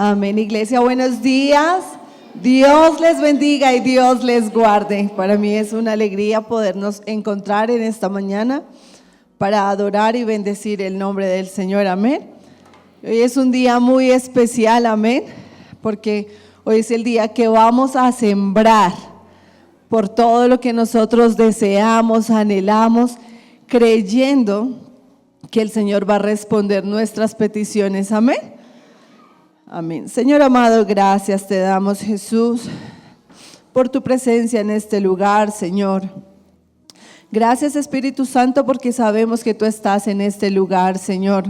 Amén, iglesia, buenos días. Dios les bendiga y Dios les guarde. Para mí es una alegría podernos encontrar en esta mañana para adorar y bendecir el nombre del Señor. Amén. Hoy es un día muy especial, amén, porque hoy es el día que vamos a sembrar por todo lo que nosotros deseamos, anhelamos, creyendo que el Señor va a responder nuestras peticiones. Amén. Amén. Señor amado, gracias te damos, Jesús, por tu presencia en este lugar, Señor. Gracias, Espíritu Santo, porque sabemos que tú estás en este lugar, Señor.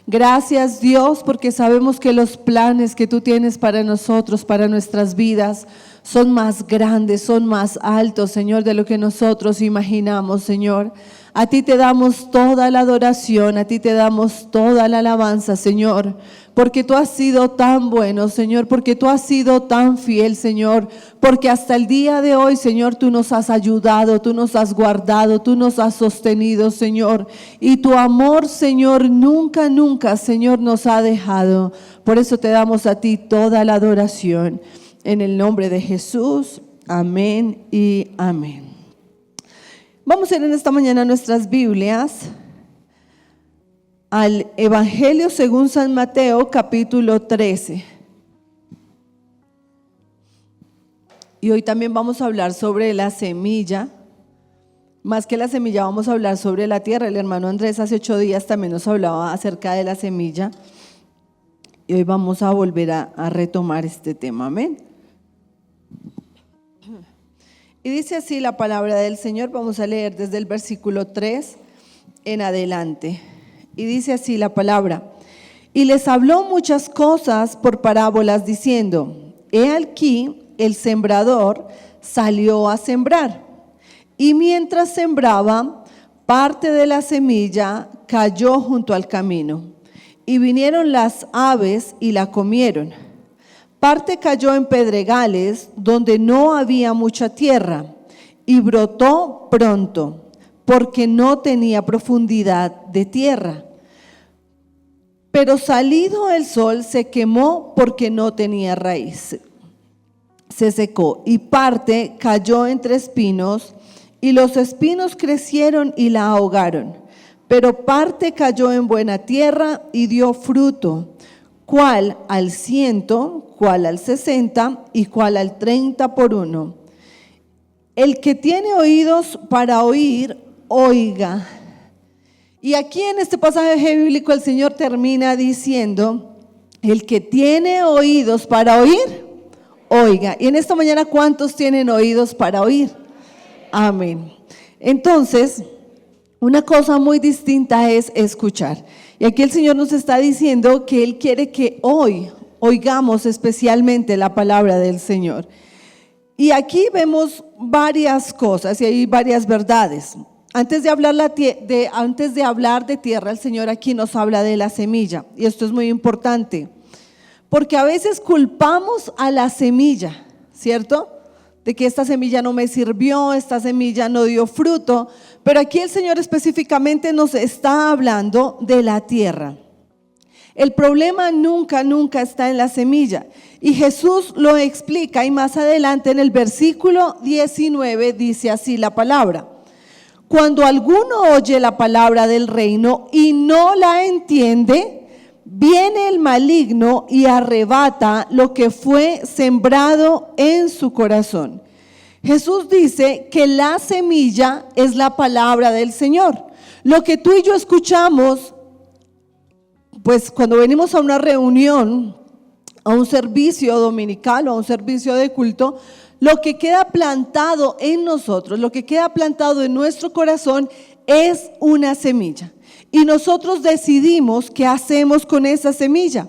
Gracias, Dios, porque sabemos que los planes que tú tienes para nosotros, para nuestras vidas, son más grandes, son más altos, Señor, de lo que nosotros imaginamos, Señor. A ti te damos toda la adoración, a ti te damos toda la alabanza, Señor, porque tú has sido tan bueno, Señor, porque tú has sido tan fiel, Señor, porque hasta el día de hoy, Señor, tú nos has ayudado, tú nos has guardado, tú nos has sostenido, Señor, y tu amor, Señor, nunca, nunca, Señor, nos ha dejado. Por eso te damos a ti toda la adoración, en el nombre de Jesús, amén y amén. Vamos a ir en esta mañana nuestras Biblias al Evangelio según San Mateo, capítulo 13. Y hoy también vamos a hablar sobre la semilla. Más que la semilla, vamos a hablar sobre la tierra. El hermano Andrés hace 8 días también nos hablaba acerca de la semilla. Y hoy vamos a volver a retomar este tema. Amén. Y dice así la palabra del Señor. Vamos a leer desde el versículo 3 en adelante. Y dice así la palabra: y les habló muchas cosas por parábolas, diciendo: he aquí el sembrador salió a sembrar, y mientras sembraba, parte de la semilla cayó junto al camino, y vinieron las aves y la comieron. Parte cayó en pedregales, donde no había mucha tierra, y brotó pronto, porque no tenía profundidad de tierra. Pero salido el sol se quemó, porque no tenía raíz. Se secó, y parte cayó entre espinos, y los espinos crecieron y la ahogaron. Pero parte cayó en buena tierra y dio fruto, cuál al 100, cuál al 60 y cuál al 30 por uno. El que tiene oídos para oír, oiga. Y aquí en este pasaje bíblico el Señor termina diciendo: el que tiene oídos para oír, oiga. Y en esta mañana, ¿cuántos tienen oídos para oír? Amén. Entonces, una cosa muy distinta es escuchar. Y aquí el Señor nos está diciendo que Él quiere que hoy oigamos especialmente la palabra del Señor. Y aquí vemos varias cosas y hay varias verdades. Antes de hablar de tierra, el Señor aquí nos habla de la semilla. Y esto es muy importante, porque a veces culpamos a la semilla, ¿cierto? De que esta semilla no me sirvió, esta semilla no dio fruto. Pero aquí el Señor específicamente nos está hablando de la tierra. El problema nunca, nunca está en la semilla. Y Jesús lo explica, y más adelante en el versículo 19 dice así la palabra: cuando alguno oye la palabra del reino y no la entiende, viene el maligno y arrebata lo que fue sembrado en su corazón. Jesús dice que la semilla es la palabra del Señor. Lo que tú y yo escuchamos, pues cuando venimos a una reunión, a un servicio dominical o a un servicio de culto, lo que queda plantado en nosotros, lo que queda plantado en nuestro corazón es una semilla. Y nosotros decidimos qué hacemos con esa semilla.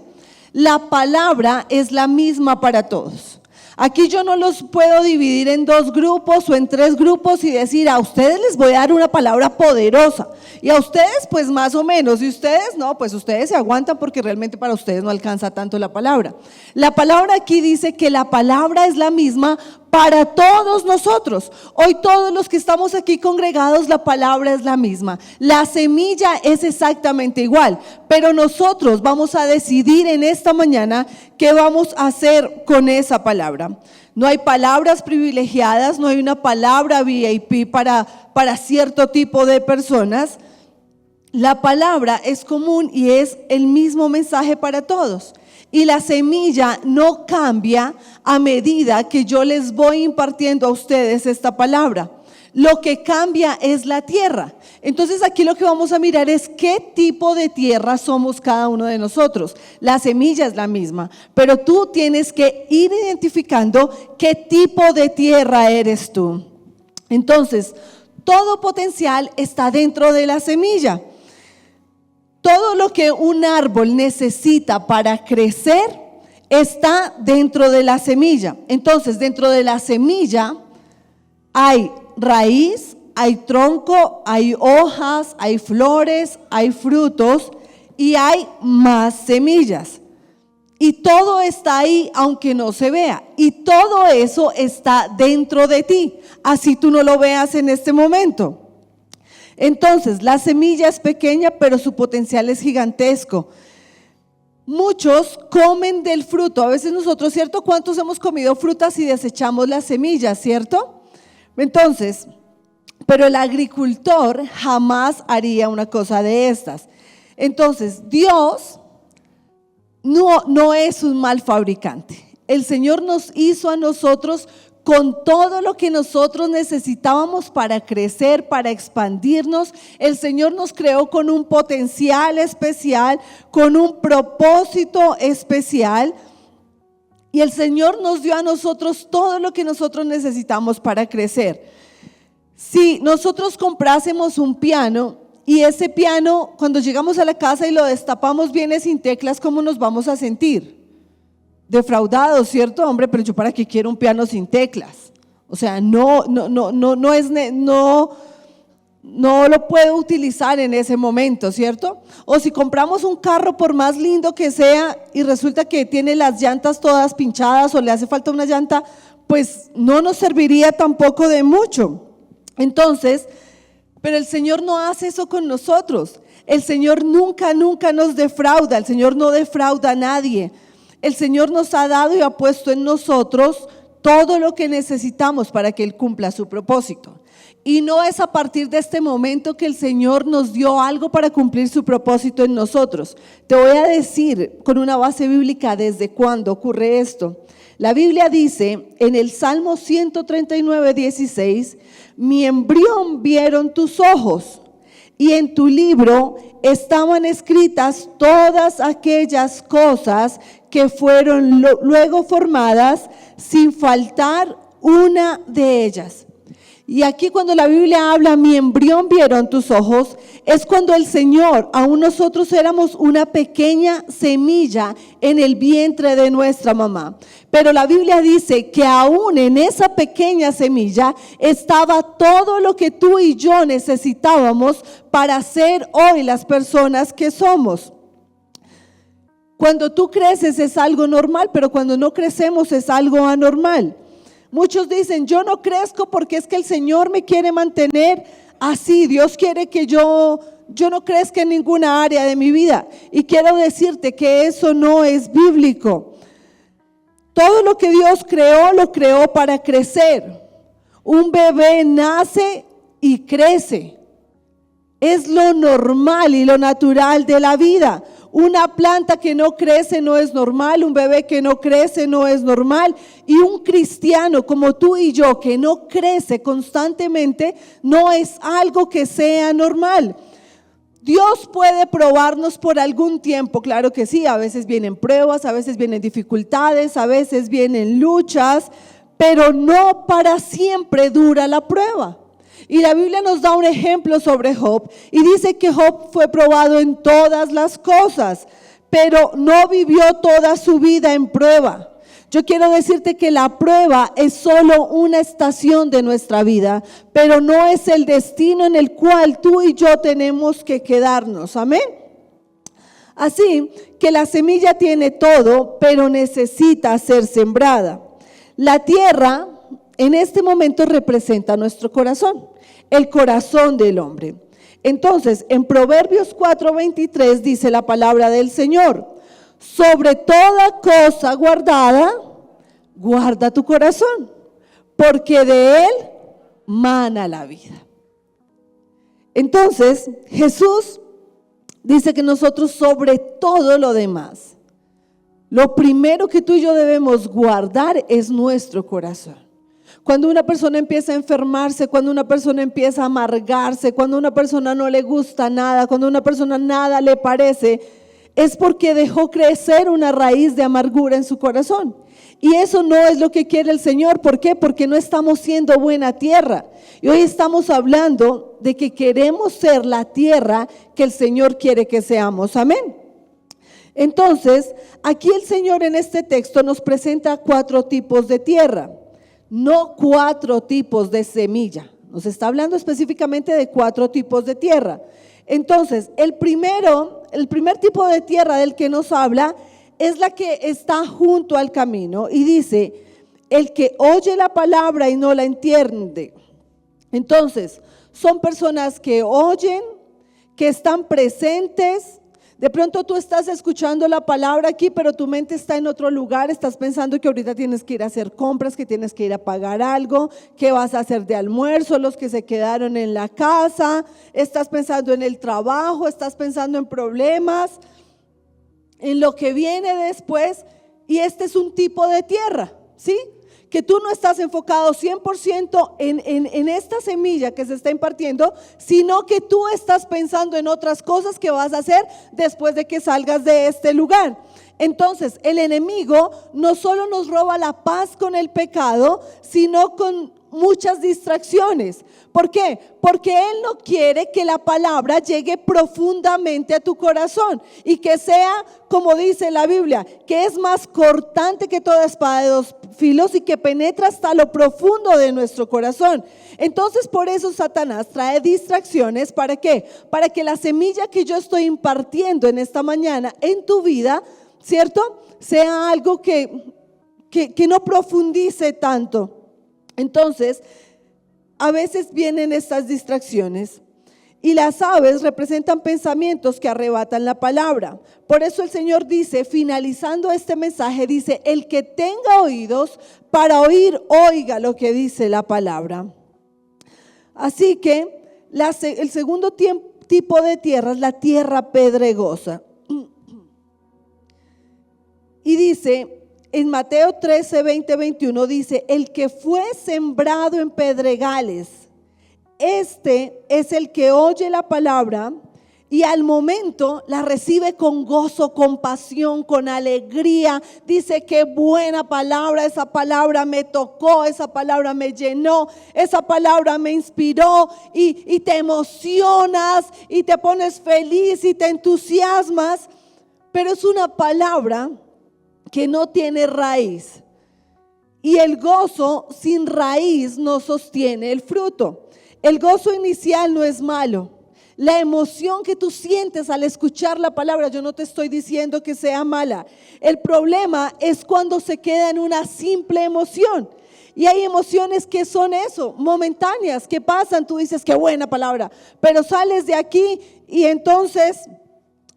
La palabra es la misma para todos. Aquí yo no los puedo dividir en 2 grupos o en 3 grupos y decir: a ustedes les voy a dar una palabra poderosa y a ustedes pues más o menos, y ustedes no, pues ustedes se aguantan porque realmente para ustedes no alcanza tanto la palabra. La palabra aquí dice que la palabra es la misma para todos nosotros. Hoy todos los que estamos aquí congregados, la palabra es la misma. La semilla es exactamente igual, pero nosotros vamos a decidir en esta mañana qué vamos a hacer con esa palabra. No hay palabras privilegiadas, no hay una palabra VIP para cierto tipo de personas. La palabra es común y es el mismo mensaje para todos. Y la semilla no cambia a medida que yo les voy impartiendo a ustedes esta palabra. Lo que cambia es la tierra. Entonces aquí lo que vamos a mirar es qué tipo de tierra somos cada uno de nosotros. La semilla es la misma, pero tú tienes que ir identificando qué tipo de tierra eres tú. Entonces, todo potencial está dentro de la semilla. Todo lo que un árbol necesita para crecer está dentro de la semilla. Entonces, dentro de la semilla hay raíz, hay tronco, hay hojas, hay flores, hay frutos y hay más semillas. Y todo está ahí aunque no se vea. Y todo eso está dentro de ti, así tú no lo veas en este momento. Entonces, la semilla es pequeña, pero su potencial es gigantesco. Muchos comen del fruto. A veces nosotros, ¿cierto? ¿Cuántos hemos comido frutas y desechamos las semillas, cierto? Entonces, pero el agricultor jamás haría una cosa de estas. Entonces, Dios no es un mal fabricante. El Señor nos hizo a nosotros con todo lo que nosotros necesitábamos para crecer, para expandirnos. El Señor nos creó con un potencial especial, con un propósito especial. Y el Señor nos dio a nosotros todo lo que nosotros necesitamos para crecer. Si nosotros comprásemos un piano y ese piano, cuando llegamos a la casa y lo destapamos, viene sin teclas, ¿cómo nos vamos a sentir? Defraudados, ¿cierto, hombre? Pero yo para qué quiero un piano sin teclas. O sea, no lo puedo utilizar en ese momento, ¿cierto? O si compramos un carro, por más lindo que sea, y resulta que tiene las llantas todas pinchadas o le hace falta una llanta, pues no nos serviría tampoco de mucho. Entonces, pero el Señor no hace eso con nosotros. El Señor nunca nos defrauda. El Señor no defrauda a nadie. El Señor nos ha dado y ha puesto en nosotros todo lo que necesitamos para que Él cumpla su propósito. Y no es a partir de este momento que el Señor nos dio algo para cumplir su propósito en nosotros. Te voy a decir con una base bíblica desde cuándo ocurre esto. La Biblia dice en el Salmo 139:16, mi embrión vieron tus ojos y en tu libro estaban escritas todas aquellas cosas que fueron luego formadas, sin faltar una de ellas. Y aquí cuando la Biblia habla, mi embrión vieron tus ojos, es cuando el Señor, aún nosotros éramos una pequeña semilla en el vientre de nuestra mamá. Pero la Biblia dice que aún en esa pequeña semilla estaba todo lo que tú y yo necesitábamos para ser hoy las personas que somos. Cuando tú creces es algo normal, pero cuando no crecemos es algo anormal. Muchos dicen, yo no crezco porque es que el Señor me quiere mantener así. Dios quiere que yo no crezca en ninguna área de mi vida. Y quiero decirte que eso no es bíblico. Todo lo que Dios creó, lo creó para crecer. Un bebé nace y crece. Es lo normal y lo natural de la vida. Una planta que no crece no es normal, un bebé que no crece no es normal, y un cristiano como tú y yo que no crece constantemente no es algo que sea normal. Dios puede probarnos por algún tiempo, claro que sí, a veces vienen pruebas, a veces vienen dificultades, a veces vienen luchas, pero no para siempre dura la prueba. Y la Biblia nos da un ejemplo sobre Job y dice que Job fue probado en todas las cosas, pero no vivió toda su vida en prueba. Yo quiero decirte que la prueba es solo una estación de nuestra vida, pero no es el destino en el cual tú y yo tenemos que quedarnos. Amén. Así que la semilla tiene todo, pero necesita ser sembrada. La tierra en este momento representa nuestro corazón, el corazón del hombre. Entonces, en Proverbios 4:23 dice la palabra del Señor: sobre toda cosa guardada, guarda tu corazón, porque de él mana la vida. Entonces, Jesús dice que nosotros, sobre todo lo demás, lo primero que tú y yo debemos guardar es nuestro corazón. Cuando una persona empieza a enfermarse, cuando una persona empieza a amargarse, cuando una persona no le gusta nada, cuando una persona nada le parece, es porque dejó crecer una raíz de amargura en su corazón. Y eso no es lo que quiere el Señor. ¿Por qué? Porque no estamos siendo buena tierra. Y hoy estamos hablando de que queremos ser la tierra que el Señor quiere que seamos. Amén. Entonces, aquí el Señor en este texto nos presenta 4 tipos de tierra. No 4 tipos de semilla. Nos está hablando específicamente de 4 tipos de tierra. Entonces, el primer tipo de tierra del que nos habla es la que está junto al camino y dice: el que oye la palabra y no la entiende. Entonces, son personas que oyen, que están presentes. De pronto tú estás escuchando la palabra aquí, pero tu mente está en otro lugar. Estás pensando que ahorita tienes que ir a hacer compras, que tienes que ir a pagar algo, que vas a hacer de almuerzo, los que se quedaron en la casa. Estás pensando en el trabajo, estás pensando en problemas, en lo que viene después. Y este es un tipo de tierra, ¿sí? Que tú no estás enfocado 100% en esta semilla que se está impartiendo, sino que tú estás pensando en otras cosas que vas a hacer después de que salgas de este lugar. Entonces, el enemigo no solo nos roba la paz con el pecado, sino con muchas distracciones. ¿Por qué? Porque él no quiere que la palabra llegue profundamente a tu corazón y que sea, como dice la Biblia, que es más cortante que toda espada de 2 filos y que penetra hasta lo profundo de nuestro corazón. Entonces, por eso Satanás trae distracciones. ¿Para qué? Para que la semilla que yo estoy impartiendo en esta mañana en tu vida, ¿cierto?, sea algo que no profundice tanto. Entonces, a veces vienen estas distracciones y las aves representan pensamientos que arrebatan la palabra. Por eso el Señor dice, finalizando este mensaje, dice: el que tenga oídos para oír, oiga lo que dice la palabra. Así que el segundo tipo de tierra es la tierra pedregosa. Y dice en Mateo 13, 20, 21, dice: el que fue sembrado en pedregales, este es el que oye la palabra y al momento la recibe con gozo, con pasión, con alegría. Dice: qué buena palabra, esa palabra me tocó, esa palabra me llenó, esa palabra me inspiró, y te emocionas y te pones feliz y te entusiasmas. Pero es una palabra que no tiene raíz, y el gozo sin raíz no sostiene el fruto. El gozo inicial no es malo. La emoción que tú sientes al escuchar la palabra, yo no te estoy diciendo que sea mala. El problema es cuando se queda en una simple emoción. Y hay emociones que son eso, momentáneas, que pasan. Tú dices: qué buena palabra, pero sales de aquí y entonces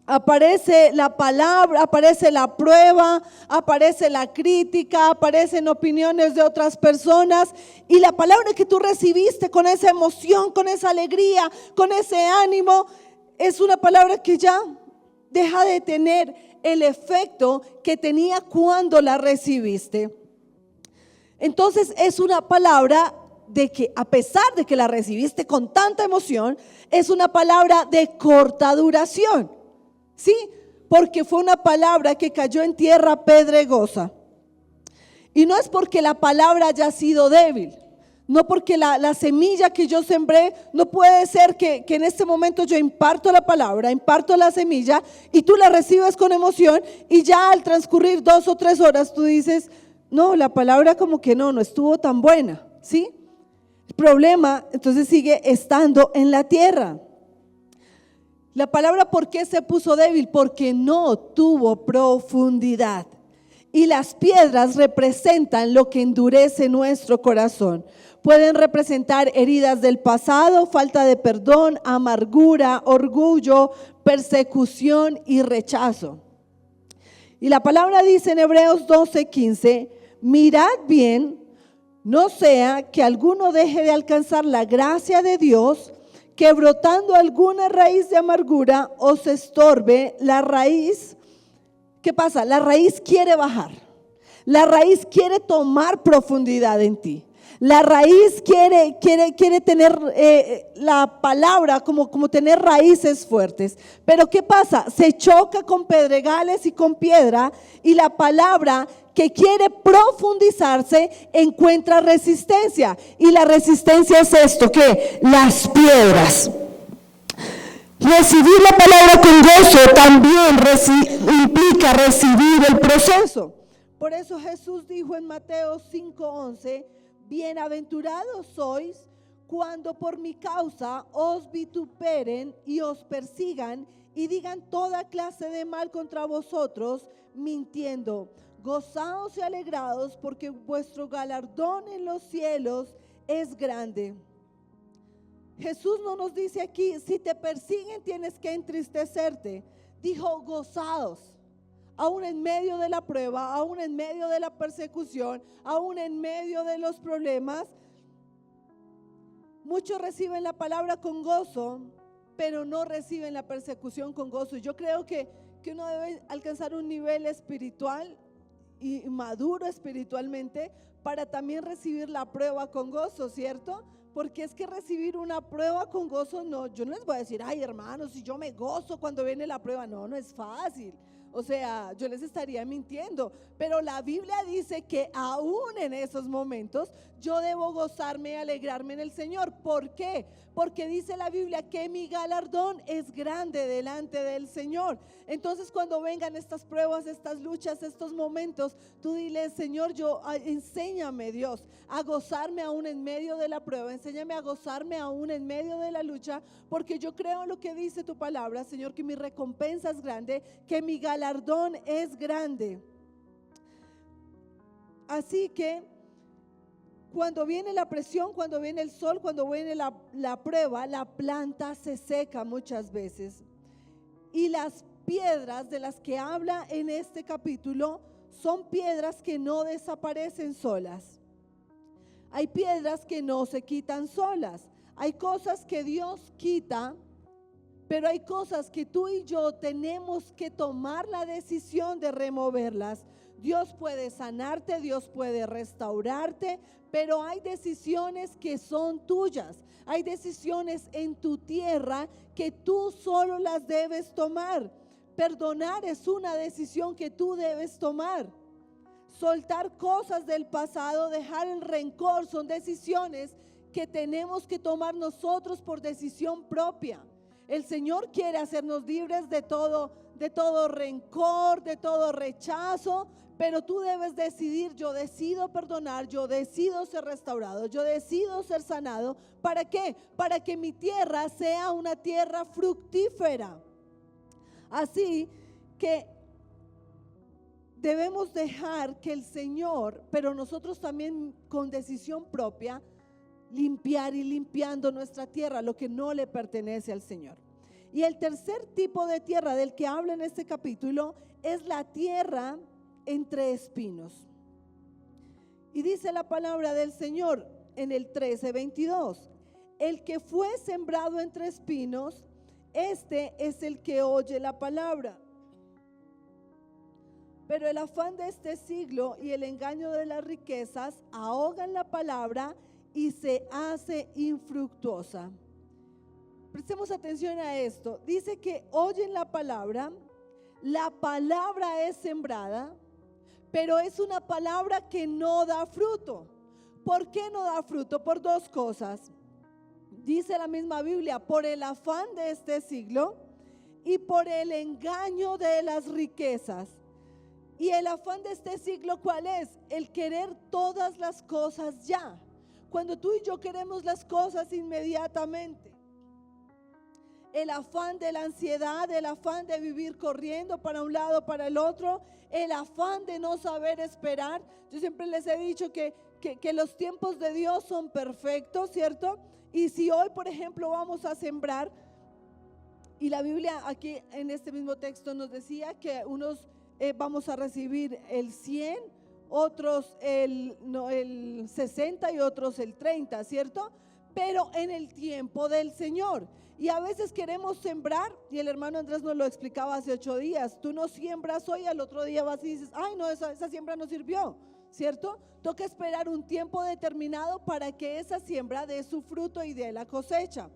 aparece la palabra, aparece la prueba, aparece la crítica, aparecen opiniones de otras personas, y la palabra que tú recibiste con esa emoción, con esa alegría, con ese ánimo, es una palabra que ya deja de tener el efecto que tenía cuando la recibiste. Entonces es una palabra de que, a pesar de que la recibiste con tanta emoción, es una palabra de corta duración. Sí, porque fue una palabra que cayó en tierra pedregosa. Y no es porque la palabra haya sido débil, no porque la semilla que yo sembré, no puede ser que en este momento yo imparto la palabra, imparto la semilla y tú la recibes con emoción, y ya al transcurrir 2 o 3 horas tú dices: no, la palabra como que no estuvo tan buena, ¿sí? El problema entonces sigue estando en la tierra. La palabra, ¿por qué se puso débil? Porque no tuvo profundidad. Y las piedras representan lo que endurece nuestro corazón. Pueden representar heridas del pasado, falta de perdón, amargura, orgullo, persecución y rechazo. Y la palabra dice en Hebreos 12:15, mirad bien, no sea que alguno deje de alcanzar la gracia de Dios, que brotando alguna raíz de amargura os estorbe la raíz. ¿Qué pasa? La raíz quiere bajar. La raíz quiere tomar profundidad en ti. La raíz quiere tener la palabra como tener raíces fuertes. Pero ¿qué pasa? Se choca con pedregales y con piedra, y la palabra que quiere profundizarse encuentra resistencia. Y la resistencia es esto, ¿qué? Las piedras. Recibir la palabra con gozo también implica recibir el proceso. Por eso Jesús dijo en Mateo 5:11, bienaventurados sois cuando por mi causa os vituperen y os persigan y digan toda clase de mal contra vosotros, mintiendo. Gozaos y alegraos, porque vuestro galardón en los cielos es grande. Jesús no nos dice aquí, si te persiguen tienes que entristecerte. Dijo, gozaos, aún en medio de la prueba, aún en medio de la persecución, aún en medio de los problemas. Muchos reciben la palabra con gozo, pero no reciben la persecución con gozo. Yo creo que uno debe alcanzar un nivel espiritual y maduro espiritualmente para también recibir la prueba con gozo, ¿cierto? Porque es que recibir una prueba con gozo, no, yo no les voy a decir, ay hermanos, si yo me gozo cuando viene la prueba, no es fácil. O sea, yo les estaría mintiendo, pero la Biblia dice que aún en esos momentos yo debo gozarme y alegrarme en el Señor. ¿Por qué? Porque dice la Biblia que mi galardón es grande delante del Señor. Entonces cuando vengan estas pruebas, estas luchas, estos momentos, tú dile, Señor, enséñame, Dios, a gozarme aún en medio de la prueba, enséñame a gozarme aún en medio de la lucha, porque yo creo en lo que dice tu palabra, Señor, que mi recompensa es grande, que mi galardón es grande. Así que cuando viene la presión, cuando viene el sol, cuando viene la prueba, la planta se seca muchas veces. Y las piedras de las que habla en este capítulo son piedras que no desaparecen solas. Hay piedras que no se quitan solas. Hay cosas que Dios quita, pero hay cosas que tú y yo tenemos que tomar la decisión de removerlas. Dios puede sanarte, Dios puede restaurarte, pero hay decisiones que son tuyas. Hay decisiones en tu tierra que tú solo las debes tomar. Perdonar es una decisión que tú debes tomar. Soltar cosas del pasado, dejar el rencor, son decisiones que tenemos que tomar nosotros por decisión propia. El Señor quiere hacernos libres de todo rencor, de todo rechazo, pero tú debes decidir, yo decido perdonar, yo decido ser restaurado, yo decido ser sanado. ¿Para qué? Para que mi tierra sea una tierra fructífera. Así que debemos dejar que el Señor, pero nosotros también con decisión propia, limpiar y limpiando nuestra tierra, lo que no le pertenece al Señor. Y el tercer tipo de tierra del que habla en este capítulo es la tierra entre espinos. Y dice la palabra del Señor en el 13:22, el que fue sembrado entre espinos, este es el que oye la palabra. Pero el afán de este siglo y el engaño de las riquezas ahogan la palabra y se hace infructuosa. Prestemos atención a esto. Dice que oyen la palabra es sembrada, pero es una palabra que no da fruto. ¿Por qué no da fruto? Por dos cosas. Dice la misma Biblia, por el afán de este siglo y por el engaño de las riquezas. Y el afán de este siglo, ¿cuál es? El querer todas las cosas ya. Cuando tú y yo queremos las cosas inmediatamente. el afán de la ansiedad, el afán de vivir corriendo para un lado, para el otro, el afán de no saber esperar. Yo siempre les he dicho que los tiempos de Dios son perfectos, ¿cierto? Y si hoy, por ejemplo, vamos a sembrar, y la Biblia aquí en este mismo texto nos decía que unos vamos a recibir el 100, otros el 60 y otros el 30, ¿cierto? Pero en el tiempo del Señor. Y a veces queremos sembrar, y el hermano Andrés nos lo explicaba hace 8 días, tú no siembras hoy, al otro día vas y dices, ay no, esa siembra no sirvió, ¿cierto? Toca esperar un tiempo determinado para que esa siembra dé su fruto y dé la cosecha.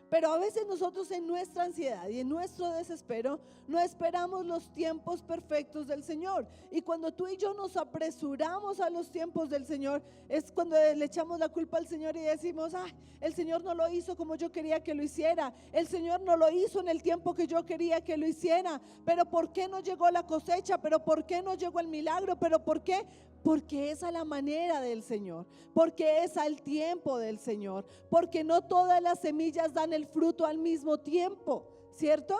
Pero a veces nosotros en nuestra ansiedad y en nuestro desespero no esperamos los tiempos perfectos del Señor. Y cuando tú y yo nos apresuramos a los tiempos del Señor, es cuando le echamos la culpa al Señor y decimos, el Señor no lo hizo como yo quería que lo hiciera. El Señor no lo hizo en el tiempo que yo quería que lo hiciera. Pero ¿por qué no llegó la cosecha? ¿Pero por qué no llegó el milagro? ¿Pero por qué? Porque es a la manera del Señor, porque es al tiempo del Señor, porque no todas las semillas dan el fruto al mismo tiempo, ¿cierto?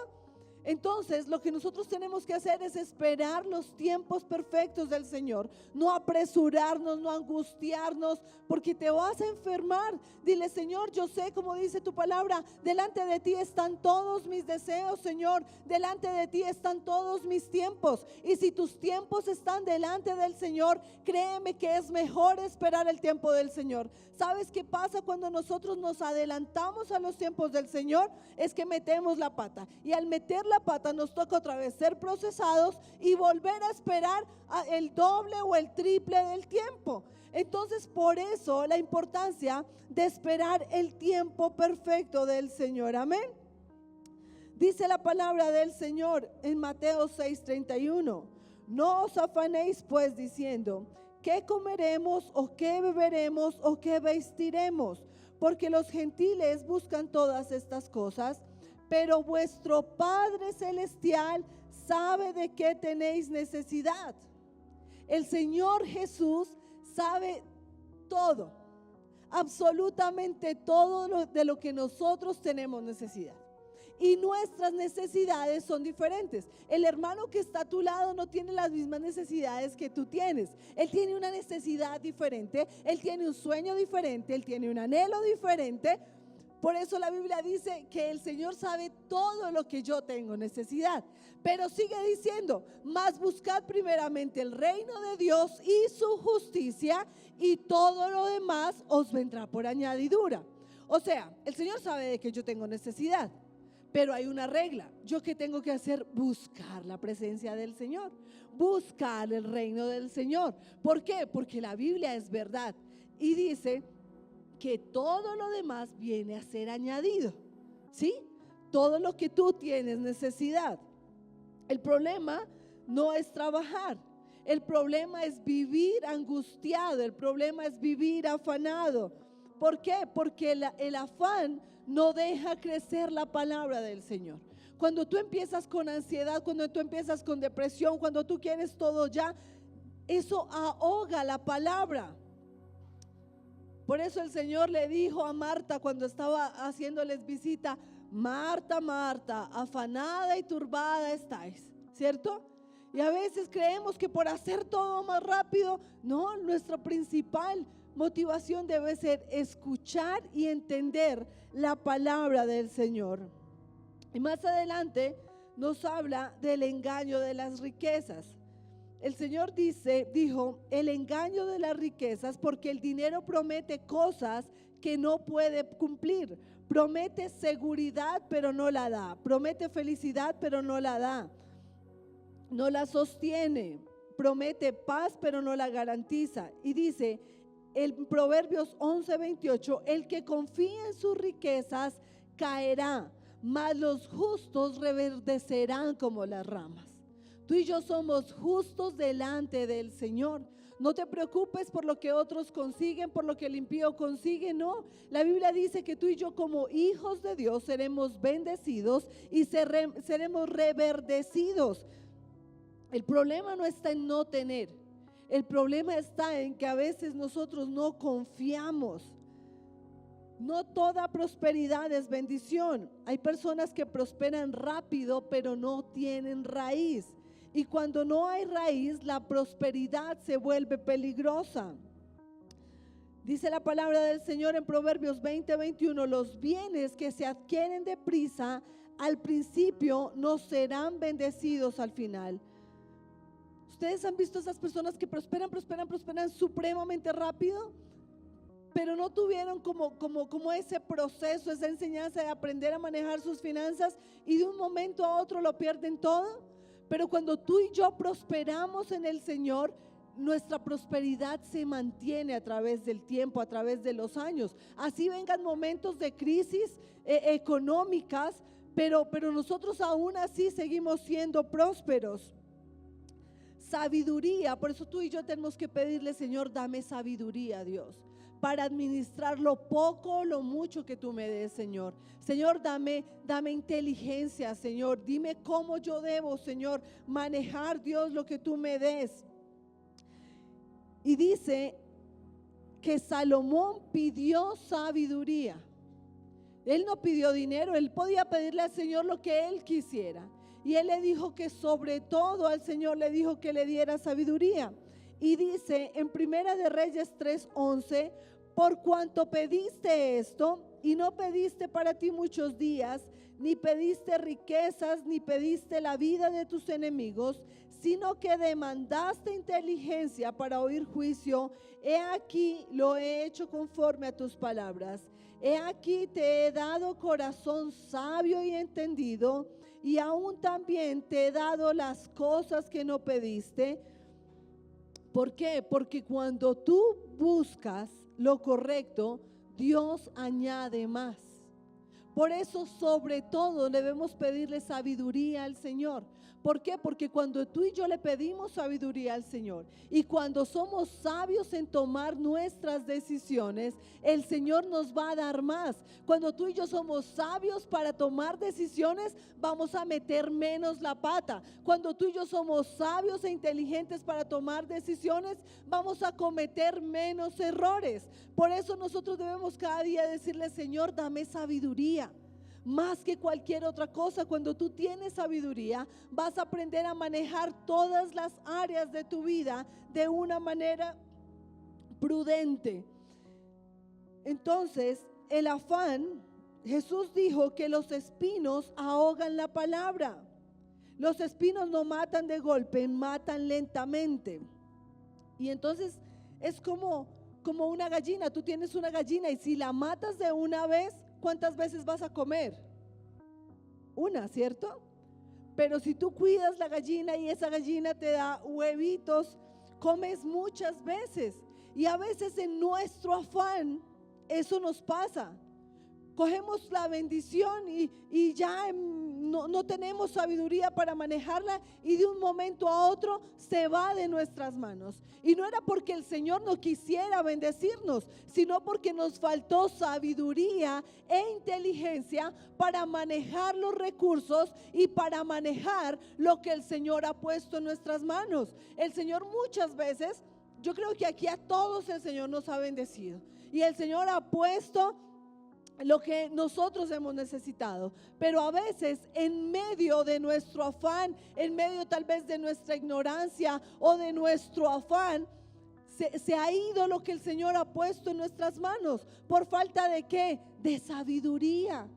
Entonces lo que nosotros tenemos que hacer es esperar los tiempos perfectos del Señor, no apresurarnos, no angustiarnos, porque te vas a enfermar. Dile, Señor, yo sé, como dice tu palabra, delante de ti están todos mis deseos, Señor, delante de ti están todos mis tiempos, y si tus tiempos están delante del Señor, créeme que es mejor esperar el tiempo del Señor. ¿Sabes qué pasa cuando nosotros nos adelantamos a los tiempos del Señor? Es que metemos la pata, y al meter la pata nos toca otra vez ser procesados y volver a esperar el doble o el triple del tiempo. Entonces, por eso la importancia de esperar el tiempo perfecto del Señor. Amén. Dice la palabra del Señor en Mateo 6:31: no os afanéis pues diciendo, ¿qué comeremos o qué beberemos o qué vestiremos? Porque los gentiles buscan todas estas cosas, pero vuestro Padre Celestial sabe de qué tenéis necesidad. El Señor Jesús sabe todo, absolutamente todo de lo que nosotros tenemos necesidad. Y nuestras necesidades son diferentes. El hermano que está a tu lado no tiene las mismas necesidades que tú tienes. Él tiene una necesidad diferente, él tiene un sueño diferente, él tiene un anhelo diferente. Por eso la Biblia dice que el Señor sabe todo lo que yo tengo necesidad. Pero sigue diciendo, mas buscad primeramente el reino de Dios y su justicia, y todo lo demás os vendrá por añadidura. O sea, el Señor sabe de que yo tengo necesidad, pero hay una regla. ¿Yo qué tengo que hacer? Buscar la presencia del Señor, buscar el reino del Señor. ¿Por qué? Porque la Biblia es verdad y dice que todo lo demás viene a ser añadido, ¿sí? Todo lo que tú tienes necesidad. El problema no es trabajar, el problema es vivir angustiado, el problema es vivir afanado. ¿Por qué? Porque el afán no deja crecer la palabra del Señor. Cuando tú empiezas con ansiedad, cuando tú empiezas con depresión, cuando tú quieres todo ya, eso ahoga la palabra. Por eso el Señor le dijo a Marta cuando estaba haciéndoles visita: Marta, Marta, afanada y turbada estáis, ¿cierto? Y a veces creemos que por hacer todo más rápido, no, nuestra principal motivación debe ser escuchar y entender la palabra del Señor. Y más adelante nos habla del engaño de las riquezas. El Señor dijo, el engaño de las riquezas, porque el dinero promete cosas que no puede cumplir. Promete seguridad, pero no la da. Promete felicidad, pero no la da. No la sostiene. Promete paz, pero no la garantiza. Y dice en Proverbios 11:28, el que confía en sus riquezas caerá, mas los justos reverdecerán como las ramas. Tú y yo somos justos delante del Señor. No te preocupes por lo que otros consiguen, por lo que el impío consigue, no. La Biblia dice que tú y yo como hijos de Dios seremos bendecidos y seremos reverdecidos. El problema no está en no tener. El problema está en que a veces nosotros no confiamos No toda prosperidad es bendición. Hay personas que prosperan rápido, pero no tienen raíz. Y cuando no hay raíz, la prosperidad se vuelve peligrosa. Dice la palabra del Señor en Proverbios 20:21, los bienes que se adquieren deprisa al principio no serán bendecidos al final. ¿Ustedes han visto esas personas que prosperan supremamente rápido? Pero no tuvieron como ese proceso, esa enseñanza de aprender a manejar sus finanzas y de un momento a otro lo pierden todo. Pero cuando tú y yo prosperamos en el Señor, nuestra prosperidad se mantiene a través del tiempo, a través de los años. Así vengan momentos de crisis económicas, pero nosotros aún así seguimos siendo prósperos. Sabiduría, por eso tú y yo tenemos que pedirle, Señor, dame sabiduría, Dios, para administrar lo poco o lo mucho que tú me des, Señor. Señor, dame inteligencia, Señor. Dime cómo yo debo, Señor, manejar, Dios, lo que tú me des. Y dice que Salomón pidió sabiduría. Él no pidió dinero, él podía pedirle al Señor lo que él quisiera. Y él le dijo que sobre todo al Señor le dijo que le diera sabiduría. Y dice en Primera de Reyes 3:11, por cuanto pediste esto y no pediste para ti muchos días, ni pediste riquezas, ni pediste la vida de tus enemigos, sino que demandaste inteligencia para oír juicio, he aquí lo he hecho conforme a tus palabras. He aquí te he dado corazón sabio y entendido, y aún también te he dado las cosas que no pediste. ¿Por qué? Porque cuando tú buscas lo correcto, Dios añade más. Por eso, sobre todo, debemos pedirle sabiduría al Señor. ¿Por qué? Porque cuando tú y yo le pedimos sabiduría al Señor y cuando somos sabios en tomar nuestras decisiones, el Señor nos va a dar más. Cuando tú y yo somos sabios para tomar decisiones, vamos a meter menos la pata. Cuando tú y yo somos sabios e inteligentes para tomar decisiones, vamos a cometer menos errores. Por eso nosotros debemos cada día decirle, Señor, dame sabiduría. Más que cualquier otra cosa, cuando tú tienes sabiduría, vas a aprender a manejar todas las áreas de tu vida de una manera prudente. Entonces, el afán, Jesús dijo que los espinos ahogan la palabra. Los espinos no matan de golpe, matan lentamente. Y entonces es como una gallina. Tú tienes una gallina y si la matas de una vez, ¿cuántas veces vas a comer? Una, ¿cierto? Pero si tú cuidas la gallina y esa gallina te da huevitos, comes muchas veces. Y a veces en nuestro afán eso nos pasa. Cogemos la bendición y ya no tenemos sabiduría para manejarla y de un momento a otro se va de nuestras manos. Y no era porque el Señor no quisiera bendecirnos, sino porque nos faltó sabiduría e inteligencia para manejar los recursos y para manejar lo que el Señor ha puesto en nuestras manos. El Señor muchas veces, yo creo que aquí a todos el Señor nos ha bendecido y el Señor ha puesto lo que nosotros hemos necesitado, pero a veces en medio de nuestro afán, en medio tal vez de nuestra ignorancia o de nuestro afán, se ha ido lo que el Señor ha puesto en nuestras manos. ¿Por falta de qué? De sabiduría.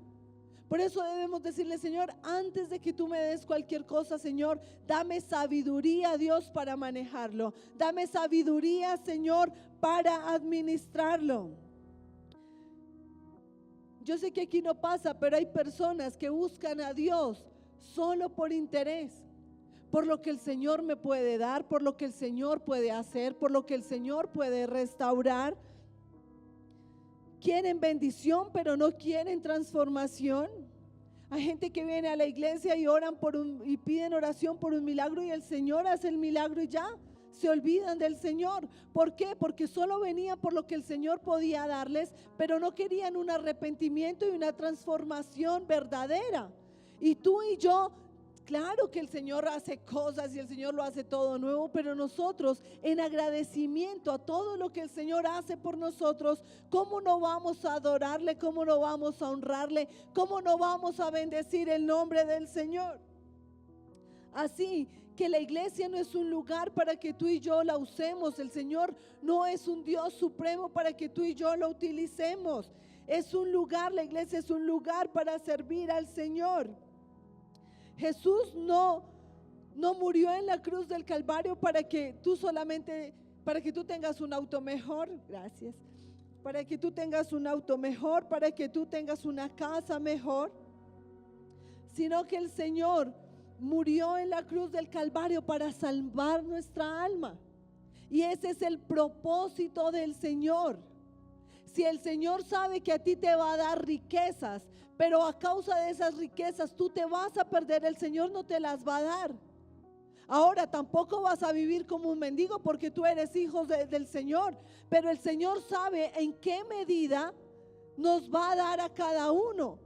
Por eso debemos decirle, Señor, antes de que tú me des cualquier cosa, Señor, dame sabiduría, Dios, para manejarlo. Dame sabiduría, Señor, para administrarlo. Yo sé que aquí no pasa, pero hay personas que buscan a Dios solo por interés, por lo que el Señor me puede dar, por lo que el Señor puede hacer, por lo que el Señor puede restaurar. Quieren bendición, pero no quieren transformación. Hay gente que viene a la iglesia y oran y piden oración por un milagro y el Señor hace el milagro y ya. Se olvidan del Señor. ¿Por qué? Porque solo venían por lo que el Señor podía darles, pero no querían un arrepentimiento y una transformación verdadera. Y tú y yo Claro que el Señor hace cosas y el Señor lo hace todo nuevo, pero nosotros en agradecimiento a todo lo que el Señor hace por nosotros, ¿cómo no vamos a adorarle? ¿Cómo no vamos a honrarle? ¿Cómo no vamos a bendecir el nombre del Señor? Así que la iglesia no es un lugar para que tú y yo la usemos. El Señor no es un Dios supremo para que tú y yo lo utilicemos. Es un lugar, la iglesia es un lugar para servir al Señor. Jesús no murió en la cruz del Calvario para que tú tengas un auto mejor, gracias, para que tú tengas un auto mejor, para que tú tengas una casa mejor, sino que el Señor murió en la cruz del Calvario para salvar nuestra alma. Y ese es el propósito del Señor. Si el Señor sabe que a ti te va a dar riquezas, pero a causa de esas riquezas tú te vas a perder, el Señor no te las va a dar. Ahora tampoco vas a vivir como un mendigo porque tú eres hijo del Señor, pero el Señor sabe en qué medida nos va a dar a cada uno.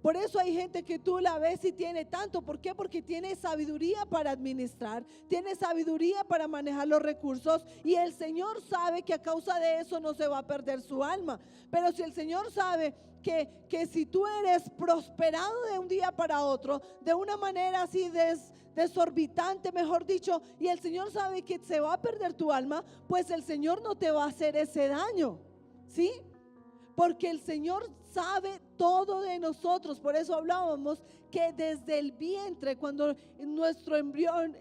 Por eso hay gente que tú la ves y tiene tanto. ¿Por qué? Porque tiene sabiduría para administrar, tiene sabiduría para manejar los recursos, y el Señor sabe que a causa de eso no se va a perder su alma. Pero si el Señor sabe que si tú eres prosperado de un día para otro, de una manera así desorbitante, mejor dicho, y el Señor sabe que se va a perder tu alma, pues el Señor no te va a hacer ese daño, ¿sí? Porque el Señor sabe todo de nosotros. Por eso hablábamos que desde el vientre, cuando nuestro embrión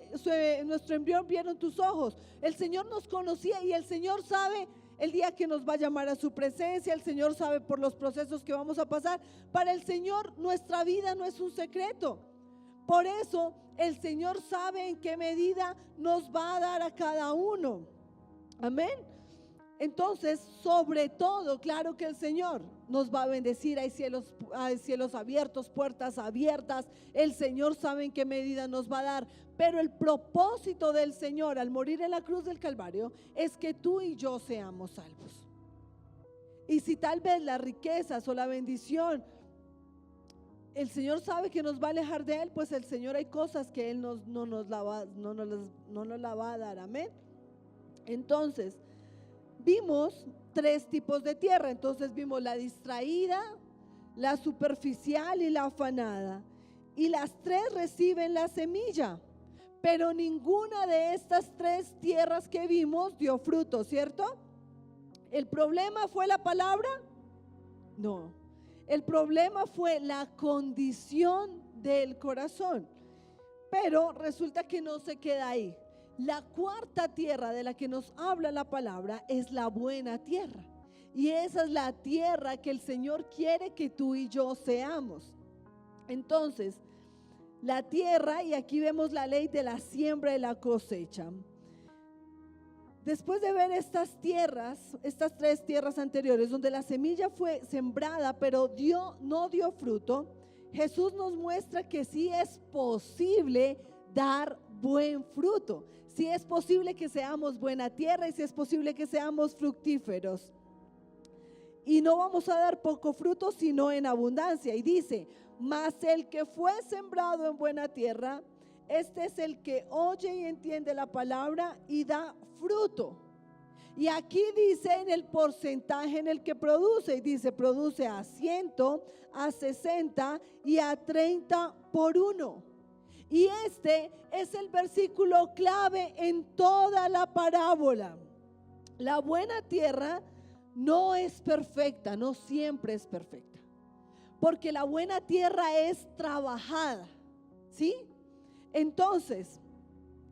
vieron tus ojos, el Señor nos conocía, y el Señor sabe el día que nos va a llamar a su presencia. El Señor sabe por los procesos que vamos a pasar. Para el Señor nuestra vida no es un secreto. Por eso el Señor sabe en qué medida nos va a dar a cada uno. Amén. Entonces, sobre todo, claro que el Señor nos va a bendecir. Hay cielos abiertos, puertas abiertas. El Señor sabe en qué medida nos va a dar. Pero el propósito del Señor al morir en la cruz del Calvario es que tú y yo seamos salvos. Y si tal vez las riquezas o la bendición, el Señor sabe que nos va a alejar de Él, pues el Señor hay cosas que Él no nos la va a dar. Amén. Entonces, vimos 3 tipos de tierra. Entonces vimos la distraída, la superficial y la afanada. Y las 3 reciben la semilla. Pero ninguna de estas 3 tierras que vimos dio fruto, ¿cierto? ¿El problema fue la palabra? No. El problema fue la condición del corazón. Pero resulta que no se queda ahí. La 4ª tierra de la que nos habla la palabra es la buena tierra. Y esa es la tierra que el Señor quiere que tú y yo seamos. Entonces, la tierra, y aquí vemos la ley de la siembra y la cosecha. Después de ver estas 3 tierras anteriores, donde la semilla fue sembrada, pero no dio fruto, Jesús nos muestra que sí es posible dar buen fruto. Sí es posible que seamos buena tierra, y sí es posible que seamos fructíferos. Y no vamos a dar poco fruto, sino en abundancia. Y dice: mas el que fue sembrado en buena tierra, este es el que oye y entiende la palabra y da fruto. Y aquí dice en el porcentaje en el que produce. Y dice: produce a 100, a 60 y a 30 por 1. Y este es el versículo clave en toda la parábola. La buena tierra no es perfecta, no siempre es perfecta, porque la buena tierra es trabajada, ¿sí? Entonces,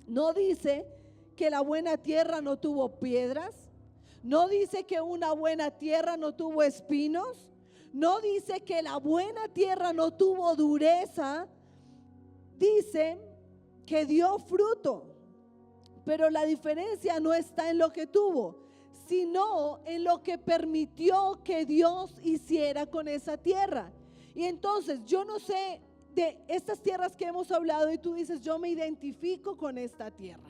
no dice que la buena tierra no tuvo piedras, no dice que una buena tierra no tuvo espinos, no dice que la buena tierra no tuvo dureza. Dice que dio fruto, pero la diferencia no está en lo que tuvo, sino en lo que permitió que Dios hiciera con esa tierra. Y entonces yo no sé de estas tierras que hemos hablado, y tú dices: yo me identifico con esta tierra.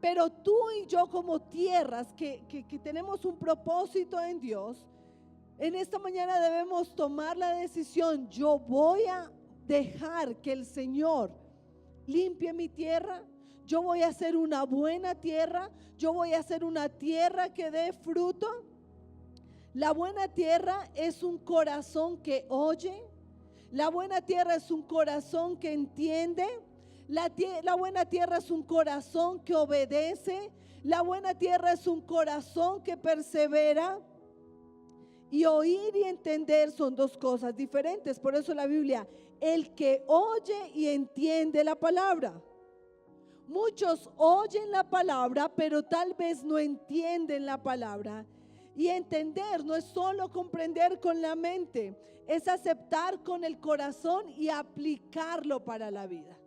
Pero tú y yo, como tierras que tenemos un propósito en Dios, en esta mañana debemos tomar la decisión: yo voy a dejar que el Señor limpie mi tierra. Yo voy a hacer una buena tierra. Yo voy a hacer una tierra que dé fruto. La buena tierra es un corazón que oye. La buena tierra es un corazón que entiende. La buena tierra es un corazón que obedece. La buena tierra es un corazón que persevera. Y oír y entender son dos cosas diferentes. Por eso la Biblia, el que oye y entiende la palabra. Muchos oyen la palabra, pero tal vez no entienden la palabra. Y entender no es solo comprender con la mente, es aceptar con el corazón y aplicarlo para la vida.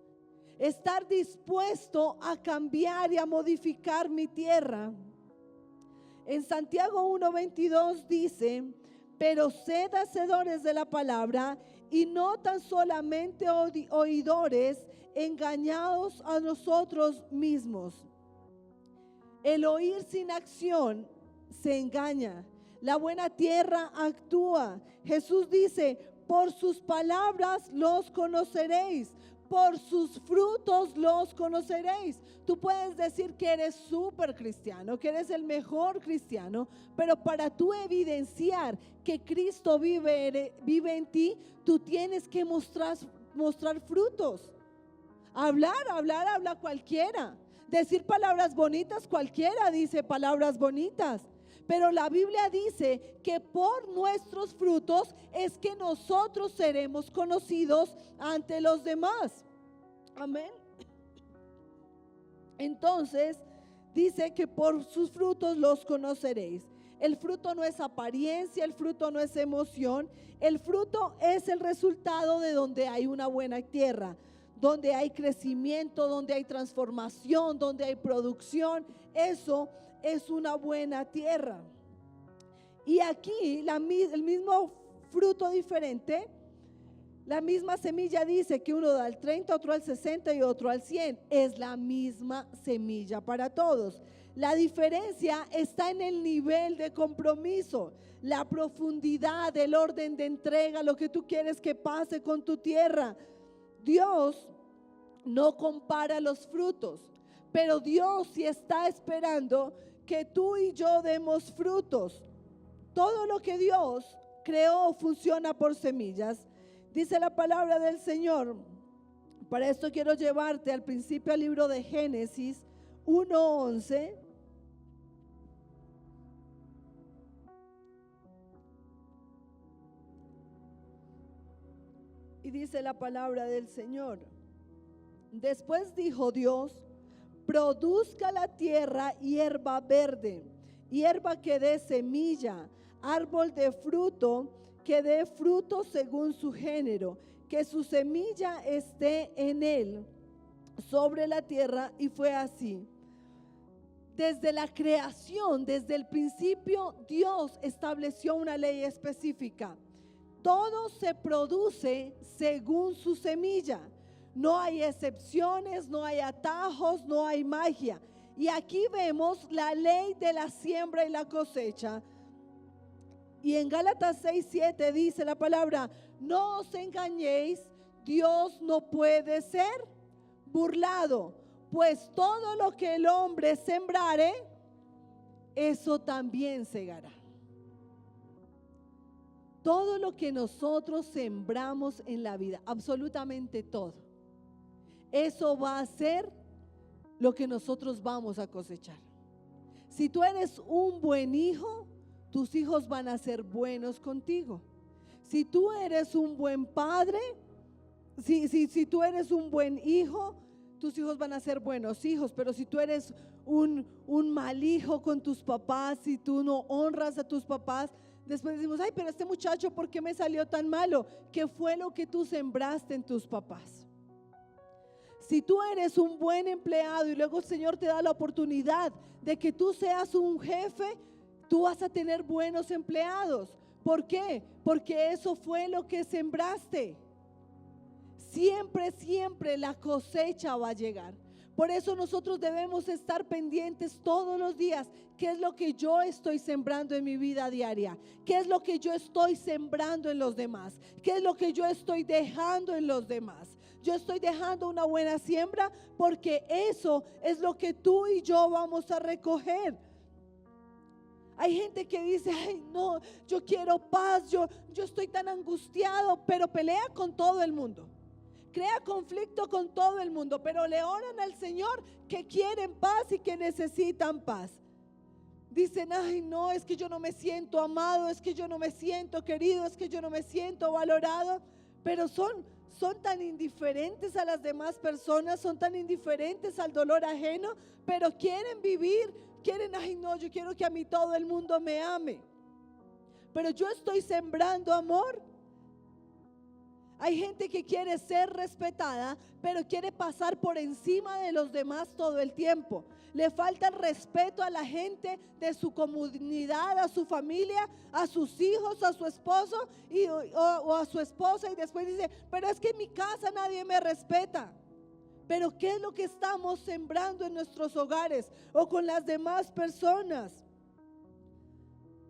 Estar dispuesto a cambiar y a modificar mi tierra. En Santiago 1:22 dice: pero sed hacedores de la palabra y no tan solamente oidores, engañados a nosotros mismos. El oír sin acción se engaña. La buena tierra actúa. Jesús dice: por sus palabras los conoceréis. Por sus frutos los conoceréis. Tú puedes decir que eres súper cristiano, que eres el mejor cristiano, pero para tú evidenciar que Cristo vive en ti, tú tienes que mostrar frutos. Habla cualquiera. Decir palabras bonitas, cualquiera dice palabras bonitas. Pero la Biblia dice que por nuestros frutos es que nosotros seremos conocidos ante los demás. Amén. Entonces dice que por sus frutos los conoceréis. El fruto no es apariencia, el fruto no es emoción. El fruto es el resultado de donde hay una buena tierra, donde hay crecimiento, donde hay transformación, donde hay producción. Eso es una buena tierra. Y aquí el mismo fruto diferente, la misma semilla dice que uno da al 30, otro al 60 y otro al 100. Es la misma semilla para todos. La diferencia está en el nivel de compromiso, la profundidad, el orden de entrega, lo que tú quieres que pase con tu tierra. Dios no compara los frutos, pero Dios sí está esperando que tú y yo demos frutos. Todo lo que Dios creó funciona por semillas. Dice la palabra del Señor. Para esto quiero llevarte al principio al libro de Génesis 1:11. Y dice la palabra del Señor: después dijo Dios: produzca la tierra hierba verde, hierba que dé semilla, árbol de fruto que dé fruto según su género, que su semilla esté en él sobre la tierra. Y fue así. Desde la creación, desde el principio, Dios estableció una ley específica. Todo se produce según su semilla. No hay excepciones, no hay atajos, no hay magia. Y aquí vemos la ley de la siembra y la cosecha. Y en Gálatas 6:7 dice la palabra: no os engañéis, Dios no puede ser burlado, pues todo lo que el hombre sembrare, eso también segará. Todo lo que nosotros sembramos en la vida, absolutamente todo, eso va a ser lo que nosotros vamos a cosechar. Si tú eres un buen hijo, tus hijos van a ser buenos contigo. Si tú eres un buen padre, si tú eres un buen hijo, tus hijos van a ser buenos hijos. Pero si tú eres un mal hijo con tus papás, si tú no honras a tus papás, después decimos: ay, pero este muchacho, ¿por qué me salió tan malo? ¿Qué fue lo que tú sembraste en tus papás? Si tú eres un buen empleado y luego el Señor te da la oportunidad de que tú seas un jefe, tú vas a tener buenos empleados. ¿Por qué? Porque eso fue lo que sembraste. Siempre la cosecha va a llegar. Por eso nosotros debemos estar pendientes todos los días. ¿Qué es lo que yo estoy sembrando en mi vida diaria? ¿Qué es lo que yo estoy sembrando en los demás? ¿Qué es lo que yo estoy dejando en los demás? Yo estoy dejando una buena siembra porque eso es lo que tú y yo vamos a recoger. Hay gente que dice, ay no, yo quiero paz, yo estoy tan angustiado, pero pelea con todo el mundo. Crea conflicto con todo el mundo, pero le oran al Señor que quieren paz y que necesitan paz. Dicen, ay no, es que yo no me siento amado, es que yo no me siento querido, es que yo no me siento valorado. Pero son tan indiferentes a las demás personas, son tan indiferentes al dolor ajeno, pero quieren vivir, ay no, yo quiero que a mí todo el mundo me ame. Pero yo estoy sembrando amor. Hay gente que quiere ser respetada, pero quiere pasar por encima de los demás todo el tiempo. Le falta el respeto a la gente de su comunidad, a su familia, a sus hijos, a su esposo o a su esposa, y después dice, pero es que en mi casa nadie me respeta. Pero ¿qué es lo que estamos sembrando en nuestros hogares o con las demás personas?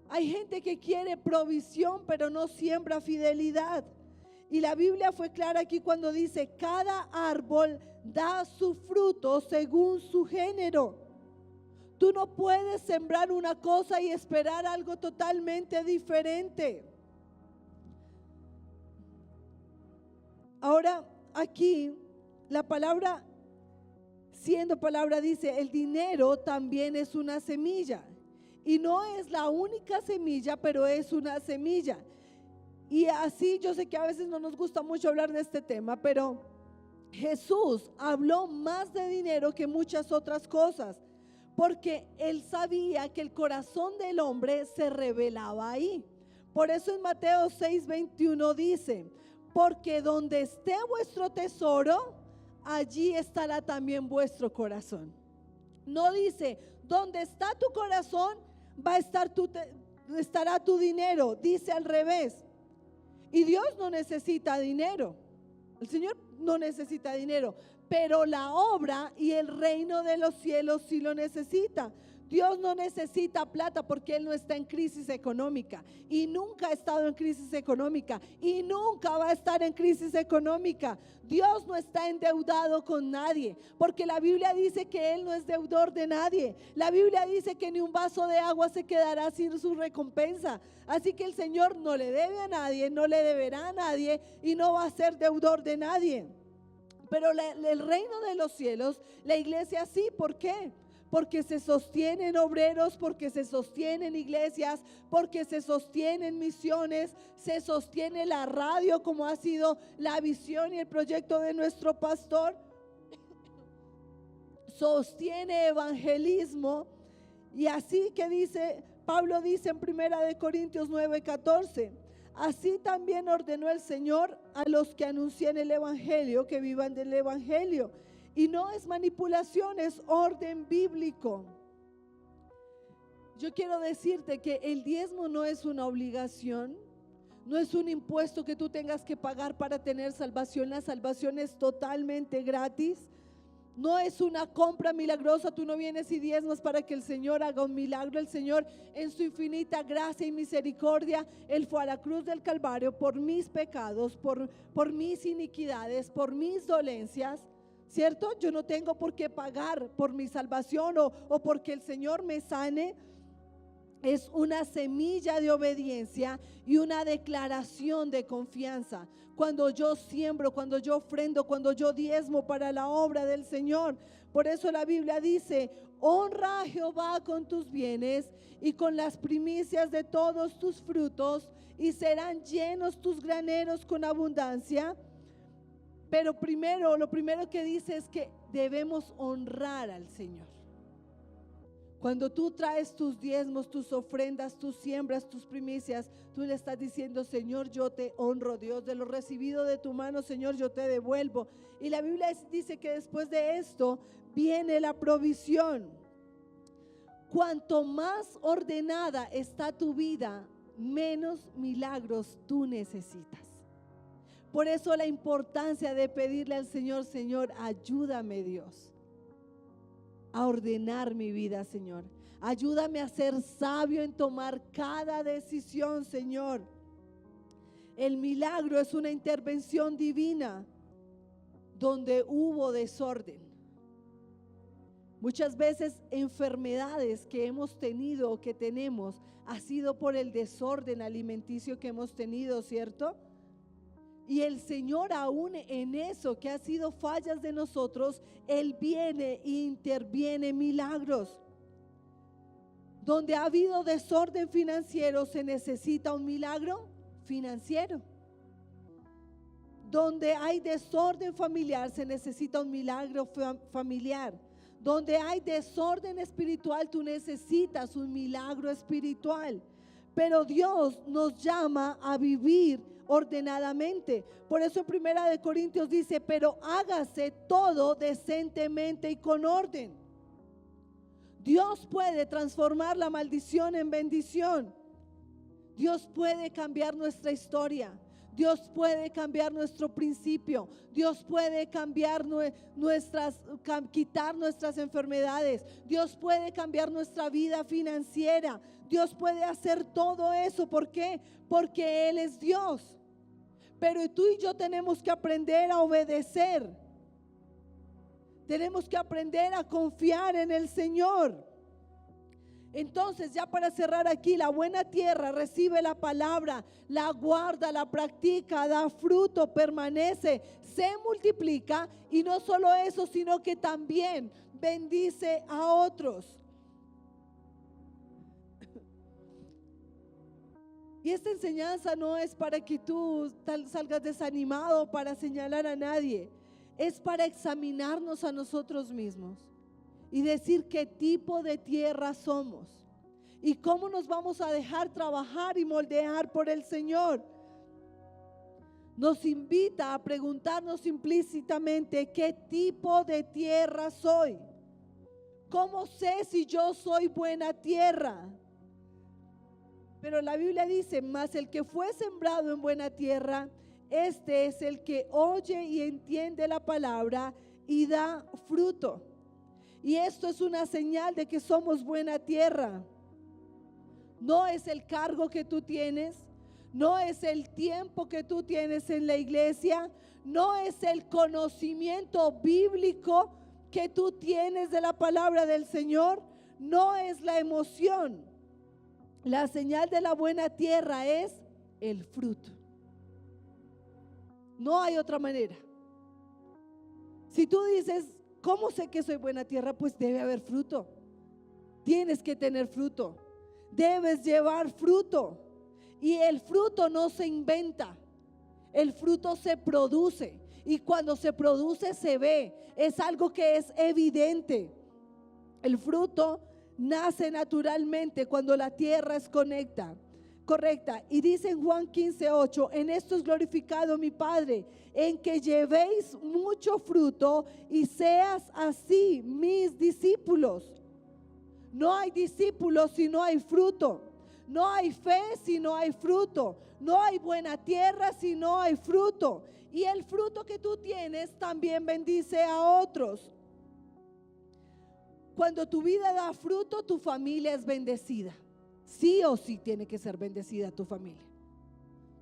Hay gente que quiere provisión, pero no siembra fidelidad. Y la Biblia fue clara aquí cuando dice, cada árbol da su fruto según su género. Tú no puedes sembrar una cosa y esperar algo totalmente diferente. Ahora aquí la palabra, siendo palabra, dice, el dinero también es una semilla. Y no es la única semilla, pero es una semilla. Y así yo sé que a veces no nos gusta mucho hablar de este tema, pero Jesús habló más de dinero que muchas otras cosas, porque Él sabía que el corazón del hombre se revelaba ahí. Por eso en Mateo 6:21 dice, porque donde esté vuestro tesoro, allí estará también vuestro corazón. No dice, donde está tu corazón, va a estar estará tu dinero. Dice al revés. Y Dios no necesita dinero. El Señor no necesita dinero, pero la obra y el reino de los cielos sí lo necesita. Dios no necesita plata porque Él no está en crisis económica y nunca ha estado en crisis económica y nunca va a estar en crisis económica. Dios no está endeudado con nadie porque la Biblia dice que Él no es deudor de nadie. La Biblia dice que ni un vaso de agua se quedará sin su recompensa. Así que el Señor no le debe a nadie, no le deberá a nadie y no va a ser deudor de nadie. Pero el reino de los cielos, la iglesia sí. ¿Por qué? Porque se sostienen obreros, porque se sostienen iglesias, porque se sostienen misiones, se sostiene la radio como ha sido la visión y el proyecto de nuestro pastor, sostiene evangelismo. Y así que dice, Pablo dice en 1 Corintios 9:14, así también ordenó el Señor a los que anuncian el evangelio que vivan del evangelio. Y no es manipulación, es orden bíblico. Yo quiero decirte que el diezmo no es una obligación, no es un impuesto que tú tengas que pagar para tener salvación. La salvación es totalmente gratis. No es una compra milagrosa. Tú no vienes y diezmas para que el Señor haga un milagro. El Señor, en su infinita gracia y misericordia, Él fue a la cruz del Calvario por mis pecados, por mis iniquidades, por mis dolencias. ¿Cierto? Yo no tengo por qué pagar por mi salvación o porque el Señor me sane. Es una semilla de obediencia y una declaración de confianza. Cuando yo siembro, cuando yo ofrendo, cuando yo diezmo para la obra del Señor. Por eso la Biblia dice, honra a Jehová con tus bienes y con las primicias de todos tus frutos, y serán llenos tus graneros con abundancia. Pero lo primero que dice es que debemos honrar al Señor. Cuando tú traes tus diezmos, tus ofrendas, tus siembras, tus primicias, tú le estás diciendo, Señor, yo te honro, Dios, de lo recibido de tu mano, Señor, yo te devuelvo. Y la Biblia dice que después de esto viene la provisión. Cuanto más ordenada está tu vida, menos milagros tú necesitas. Por eso la importancia de pedirle al Señor, Señor, ayúdame, Dios, a ordenar mi vida, Señor. Ayúdame a ser sabio en tomar cada decisión, Señor. El milagro es una intervención divina. donde hubo desorden. Muchas veces enfermedades que hemos tenido o que tenemos ha sido por el desorden alimenticio que hemos tenido, ¿cierto? Y el Señor aún en eso que ha sido fallas de nosotros, Él viene e interviene milagros. Donde ha habido desorden financiero se necesita un milagro financiero. Donde hay desorden familiar se necesita un milagro familiar. Donde hay desorden espiritual, tú necesitas un milagro espiritual. Pero Dios nos llama a vivir ordenadamente. Por eso en 1 Corintios dice, pero hágase todo decentemente y con orden. Dios puede transformar la maldición en bendición. Dios puede cambiar nuestra historia. Dios puede cambiar nuestro principio. Dios puede cambiar quitar nuestras enfermedades. Dios puede cambiar nuestra vida financiera. Dios puede hacer todo eso. ¿Por qué? Porque Él es Dios. Pero tú y yo tenemos que aprender a obedecer. Tenemos que aprender a confiar en el Señor. Entonces, ya para cerrar aquí, la buena tierra recibe la palabra, la guarda, la practica, da fruto, permanece, se multiplica y no solo eso, sino que también bendice a otros. Y esta enseñanza no es para que tú salgas desanimado para señalar a nadie, es para examinarnos a nosotros mismos. Y decir qué tipo de tierra somos y cómo nos vamos a dejar trabajar y moldear por el Señor. Nos invita a preguntarnos implícitamente qué tipo de tierra soy. ¿Cómo sé si yo soy buena tierra? Pero la Biblia dice, mas el que fue sembrado en buena tierra, este es el que oye y entiende la palabra y da fruto. Y esto es una señal de que somos buena tierra. No es el cargo que tú tienes, no es el tiempo que tú tienes en la iglesia, no es el conocimiento bíblico que tú tienes de la palabra del Señor, no es la emoción. La señal de la buena tierra es el fruto. No hay otra manera. Si tú dices, ¿cómo sé que soy buena tierra? Pues debe haber fruto. Tienes que tener fruto. Debes llevar fruto. Y el fruto no se inventa. El fruto se produce. Y cuando se produce se ve. Es algo que es evidente. El fruto nace naturalmente cuando la tierra es correcta. Y dice en Juan 15:8, en esto es glorificado mi Padre, en que llevéis mucho fruto y seas así mis discípulos. No hay discípulos si no hay fruto. No hay fe si no hay fruto. No hay buena tierra si no hay fruto. Y el fruto que tú tienes también bendice a otros. Cuando tu vida da fruto, tu familia es bendecida. Sí o sí tiene que ser bendecida tu familia.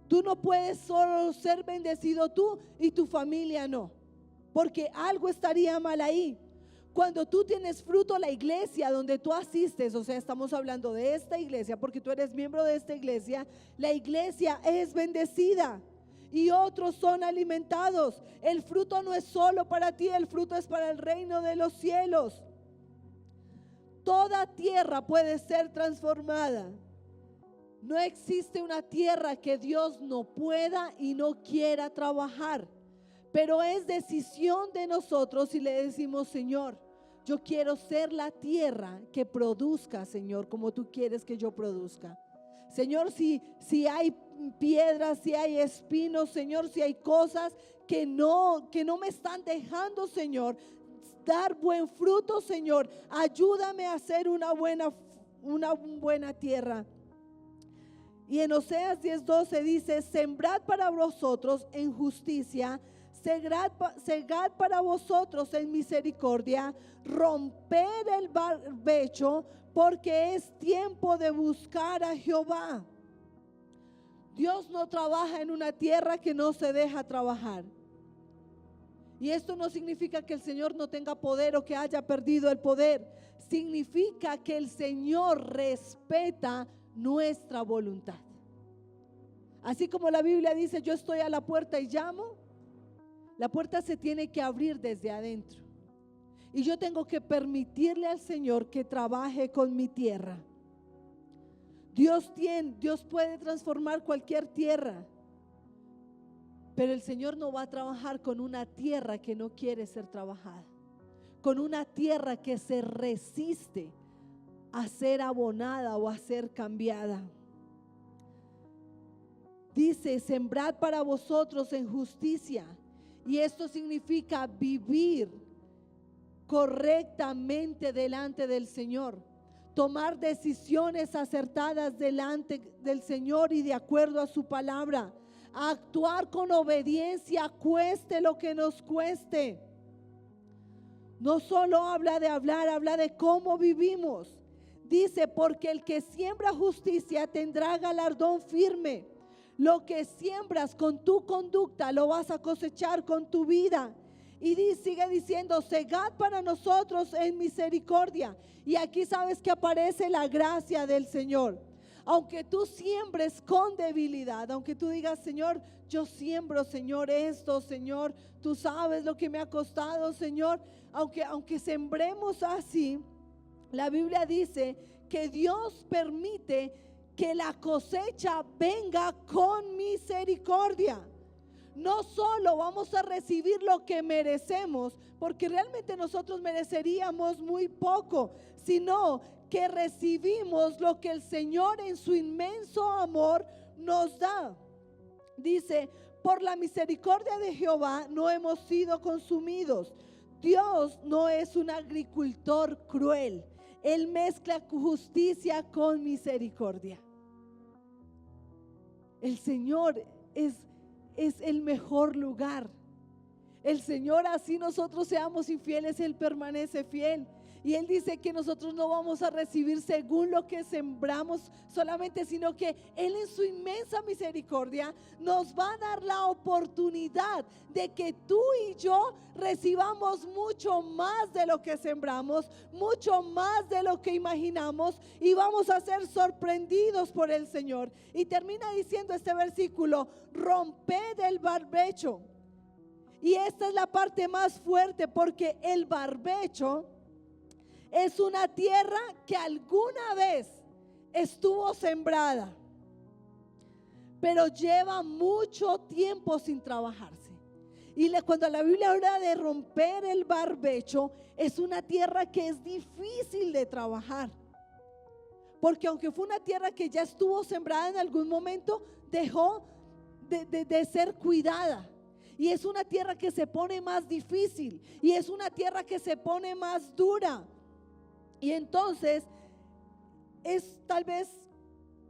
Tú no puedes solo ser bendecido tú y tu familia no, porque algo estaría mal ahí. Cuando tú tienes fruto, la iglesia donde tú asistes, o sea, estamos hablando de esta iglesia, porque tú eres miembro de esta iglesia, la iglesia es bendecida y otros son alimentados. El fruto no es solo para ti, el fruto es para el reino de los cielos. Toda tierra puede ser transformada. No existe una tierra que Dios no pueda y no quiera trabajar. Pero es decisión de nosotros si le decimos, Señor, yo quiero ser la tierra que produzca, Señor, como tú quieres que yo produzca. Señor, si hay piedras, si hay espinos, Señor, si hay cosas que no me están dejando, Señor, dar buen fruto, Señor, ayúdame a ser una buena tierra. Y en Oseas 10:12 dice, sembrad para vosotros en justicia, segad para vosotros en misericordia, romper el barbecho, porque es tiempo de buscar a Jehová. Dios no trabaja en una tierra que no se deja trabajar. Y esto no significa que el Señor no tenga poder o que haya perdido el poder. Significa que el Señor respeta nuestra voluntad. Así como la Biblia dice, yo estoy a la puerta y llamo, la puerta se tiene que abrir desde adentro. Y yo tengo que permitirle al Señor que trabaje con mi tierra. Dios puede transformar cualquier tierra, pero el Señor no va a trabajar con una tierra que no quiere ser trabajada, con una tierra que se resiste a ser abonada o a ser cambiada. Dice, sembrad para vosotros en justicia, y esto significa vivir correctamente delante del Señor, tomar decisiones acertadas delante del Señor y de acuerdo a su palabra, actuar con obediencia, cueste lo que nos cueste. No solo habla de hablar, habla de cómo vivimos. Dice, porque el que siembra justicia tendrá galardón firme. Lo que siembras con tu conducta lo vas a cosechar con tu vida. Y sigue diciendo, segad para nosotros en misericordia. Y aquí sabes que aparece la gracia del Señor. Aunque tú siembres con debilidad, aunque tú digas, Señor, yo siembro, Señor, esto, Señor, tú sabes lo que me ha costado, Señor. Aunque sembremos así, la Biblia dice que Dios permite que la cosecha venga con misericordia. No solo vamos a recibir lo que merecemos, porque realmente nosotros mereceríamos muy poco, sino que recibimos lo que el Señor en su inmenso amor nos da. Dice, por la misericordia de Jehová no hemos sido consumidos. Dios no es un agricultor cruel. Él mezcla justicia con misericordia. El Señor es el mejor lugar. El Señor, así nosotros seamos infieles, Él permanece fiel. Y Él dice que nosotros no vamos a recibir según lo que sembramos solamente, sino que Él en su inmensa misericordia nos va a dar la oportunidad de que tú y yo recibamos mucho más de lo que sembramos, mucho más de lo que imaginamos, y vamos a ser sorprendidos por el Señor. Y termina diciendo este versículo, romped el barbecho. Y esta es la parte más fuerte, porque el barbecho es una tierra que alguna vez estuvo sembrada, pero lleva mucho tiempo sin trabajarse. Y cuando la Biblia habla de romper el barbecho, es una tierra que es difícil de trabajar, porque aunque fue una tierra que ya estuvo sembrada en algún momento, dejó de ser cuidada. Y es una tierra que se pone más difícil, y es una tierra que se pone más dura. Y entonces es tal vez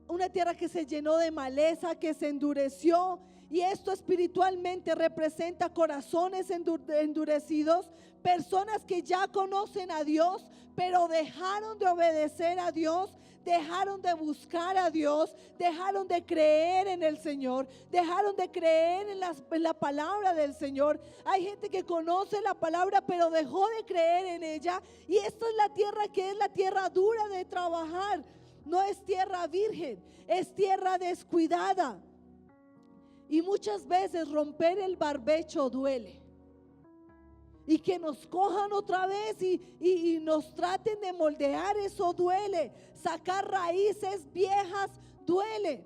una tierra que se llenó de maleza, que se endureció. Y esto espiritualmente representa corazones endurecidos, personas que ya conocen a Dios, pero dejaron de obedecer a Dios, dejaron de buscar a Dios, dejaron de creer en el Señor, dejaron de creer en la palabra del Señor. Hay gente que conoce la palabra, pero dejó de creer en ella. Y esta es la tierra que es la tierra dura de trabajar. No es tierra virgen, es tierra descuidada. Y muchas veces romper el barbecho duele. Y que nos cojan otra vez y nos traten de moldear, eso duele. Sacar raíces viejas duele.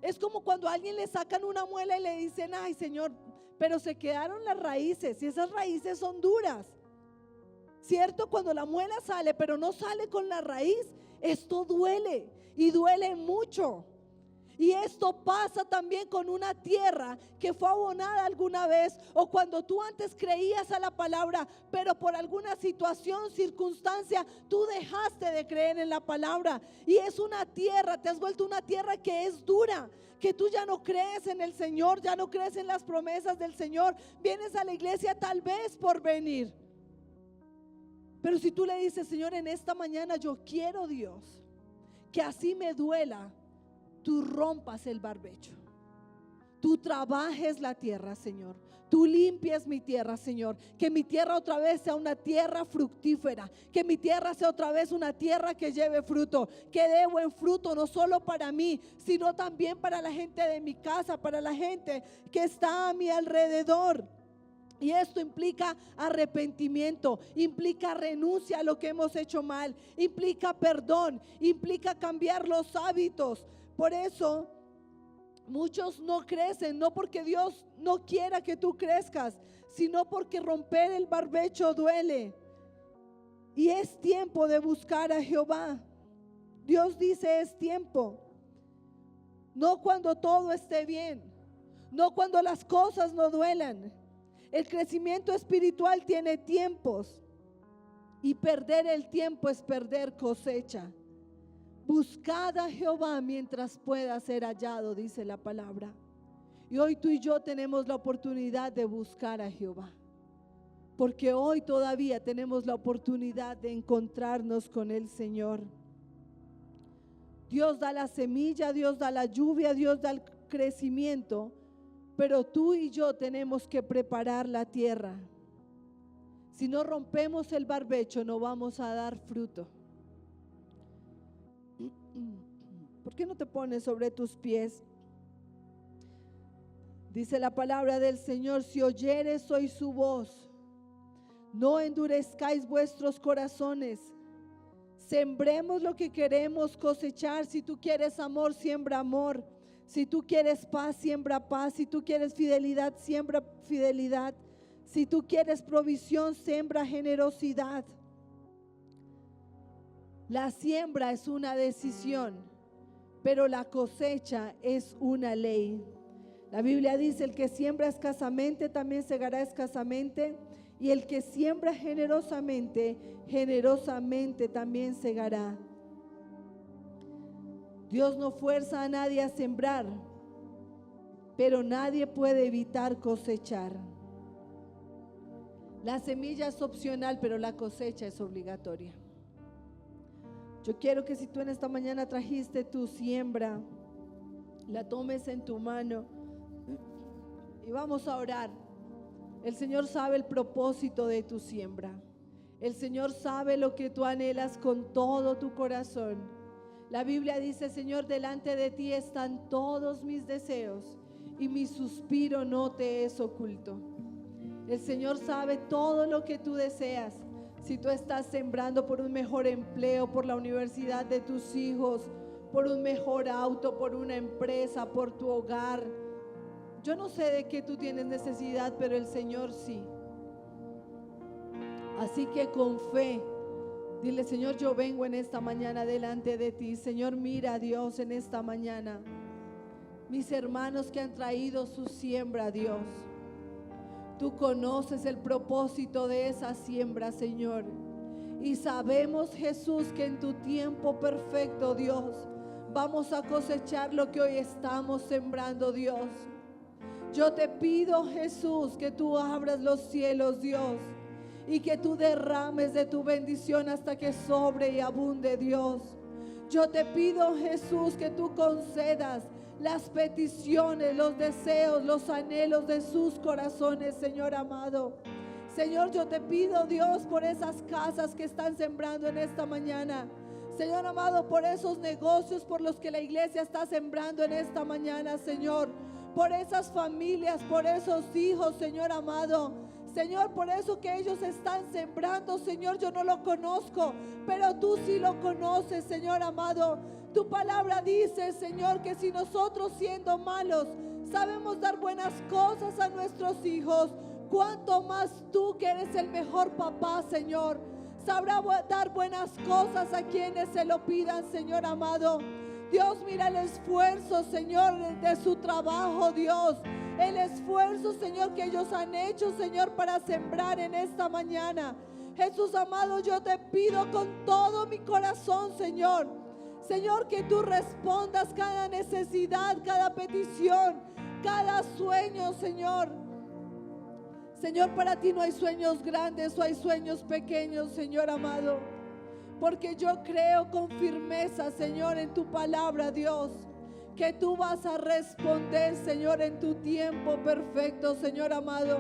Es como cuando a alguien le sacan una muela y le dicen, ay Señor, pero se quedaron las raíces, y esas raíces son duras, ¿cierto? Cuando la muela sale, pero no sale con la raíz, esto duele, y duele mucho. Y esto pasa también con una tierra que fue abonada alguna vez, o cuando tú antes creías a la palabra, pero por alguna situación, circunstancia, tú dejaste de creer en la palabra. Y es una tierra, te has vuelto una tierra que es dura, que tú ya no crees en el Señor, ya no crees en las promesas del Señor. Vienes a la iglesia tal vez por venir, pero si tú le dices, Señor, en esta mañana yo quiero, Dios, que así me duela, tú rompas el barbecho, tú trabajes la tierra, Señor, tú limpies mi tierra, Señor. Que mi tierra otra vez sea una tierra fructífera. Que mi tierra sea otra vez una tierra que lleve fruto. Que dé buen fruto, no solo para mí, sino también para la gente de mi casa, para la gente que está a mi alrededor. Y esto implica arrepentimiento, implica renuncia a lo que hemos hecho mal, implica perdón, implica cambiar los hábitos. Por eso muchos no crecen, no porque Dios no quiera que tú crezcas, sino porque romper el barbecho duele. Y es tiempo de buscar a Jehová. Dios dice es tiempo. No cuando todo esté bien, no cuando las cosas no duelan. El crecimiento espiritual tiene tiempos y perder el tiempo es perder cosecha. Buscad a Jehová mientras pueda ser hallado, dice la palabra. Y hoy tú y yo tenemos la oportunidad de buscar a Jehová, porque hoy todavía tenemos la oportunidad de encontrarnos con el Señor. Dios da la semilla, Dios da la lluvia, Dios da el crecimiento, pero tú y yo tenemos que preparar la tierra. Si no rompemos el barbecho, no vamos a dar fruto. ¿Por qué no te pones sobre tus pies? Dice la palabra del Señor: si oyeres hoy su voz, no endurezcáis vuestros corazones. Sembremos lo que queremos cosechar. Si tú quieres amor, siembra amor. Si tú quieres paz, siembra paz. Si tú quieres fidelidad, siembra fidelidad. Si tú quieres provisión, siembra generosidad. La siembra es una decisión, pero la cosecha es una ley. La Biblia dice: el que siembra escasamente también segará escasamente, y el que siembra generosamente, generosamente también segará. Dios no fuerza a nadie a sembrar, pero nadie puede evitar cosechar. La semilla es opcional, pero la cosecha es obligatoria. Yo quiero que si tú en esta mañana trajiste tu siembra, la tomes en tu mano y vamos a orar. El Señor sabe el propósito de tu siembra. El Señor sabe lo que tú anhelas con todo tu corazón. La Biblia dice: Señor, delante de ti están todos mis deseos y mi suspiro no te es oculto. El Señor sabe todo lo que tú deseas. Si tú estás sembrando por un mejor empleo, por la universidad de tus hijos, por un mejor auto, por una empresa, por tu hogar. Yo no sé de qué tú tienes necesidad, pero el Señor sí. Así que con fe, dile: Señor, yo vengo en esta mañana delante de ti. Señor, mira a Dios en esta mañana. Mis hermanos que han traído su siembra, Dios. Tú conoces el propósito de esa siembra, Señor. Y sabemos, Jesús, que en tu tiempo perfecto, Dios, vamos a cosechar lo que hoy estamos sembrando, Dios. Yo te pido, Jesús, que tú abras los cielos, Dios, y que tú derrames de tu bendición hasta que sobre y abunde, Dios. Yo te pido, Jesús, que tú concedas las peticiones, los deseos, los anhelos de sus corazones, Señor amado. Señor, yo te pido, Dios, por esas casas que están sembrando en esta mañana. Señor amado, por esos negocios por los que la iglesia está sembrando en esta mañana, Señor. Por esas familias, por esos hijos, Señor amado. Señor, por eso que ellos están sembrando, Señor, yo no lo conozco, pero tú sí lo conoces, Señor amado. Tu palabra dice, Señor, que si nosotros siendo malos sabemos dar buenas cosas a nuestros hijos, cuánto más tú, que eres el mejor papá, Señor, sabrá dar buenas cosas a quienes se lo pidan, Señor amado. Dios, mira el esfuerzo, Señor, de su trabajo, Dios. El esfuerzo, Señor, que ellos han hecho, Señor, para sembrar en esta mañana. Jesús amado, yo te pido con todo mi corazón, Señor. Señor, que tú respondas cada necesidad, cada petición, cada sueño, Señor. Señor, para ti no hay sueños grandes o hay sueños pequeños, Señor amado. Porque yo creo con firmeza, Señor, en tu palabra, Dios, que tú vas a responder, Señor, en tu tiempo perfecto, Señor amado.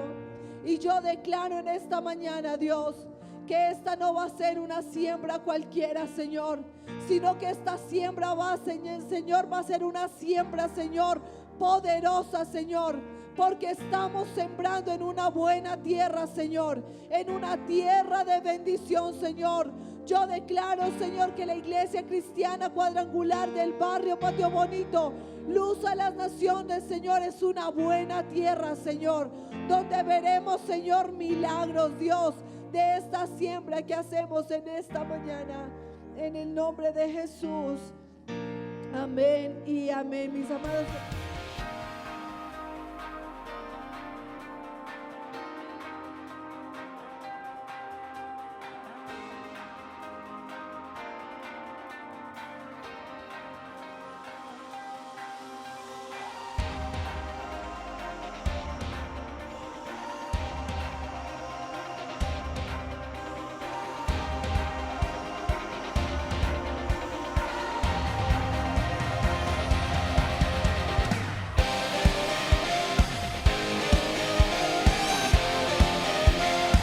Y yo declaro en esta mañana, Dios, que esta no va a ser una siembra cualquiera, Señor, sino que esta siembra va, Señor, va a ser una siembra, Señor, poderosa, Señor, porque estamos sembrando en una buena tierra, Señor, en una tierra de bendición, Señor. Yo declaro, Señor, que la iglesia cristiana cuadrangular del barrio Patio Bonito, Luz a las Naciones, Señor, es una buena tierra, Señor, donde veremos, Señor, milagros, Dios, de esta siembra que hacemos en esta mañana, en el nombre de Jesús. Amén y amén, mis amados.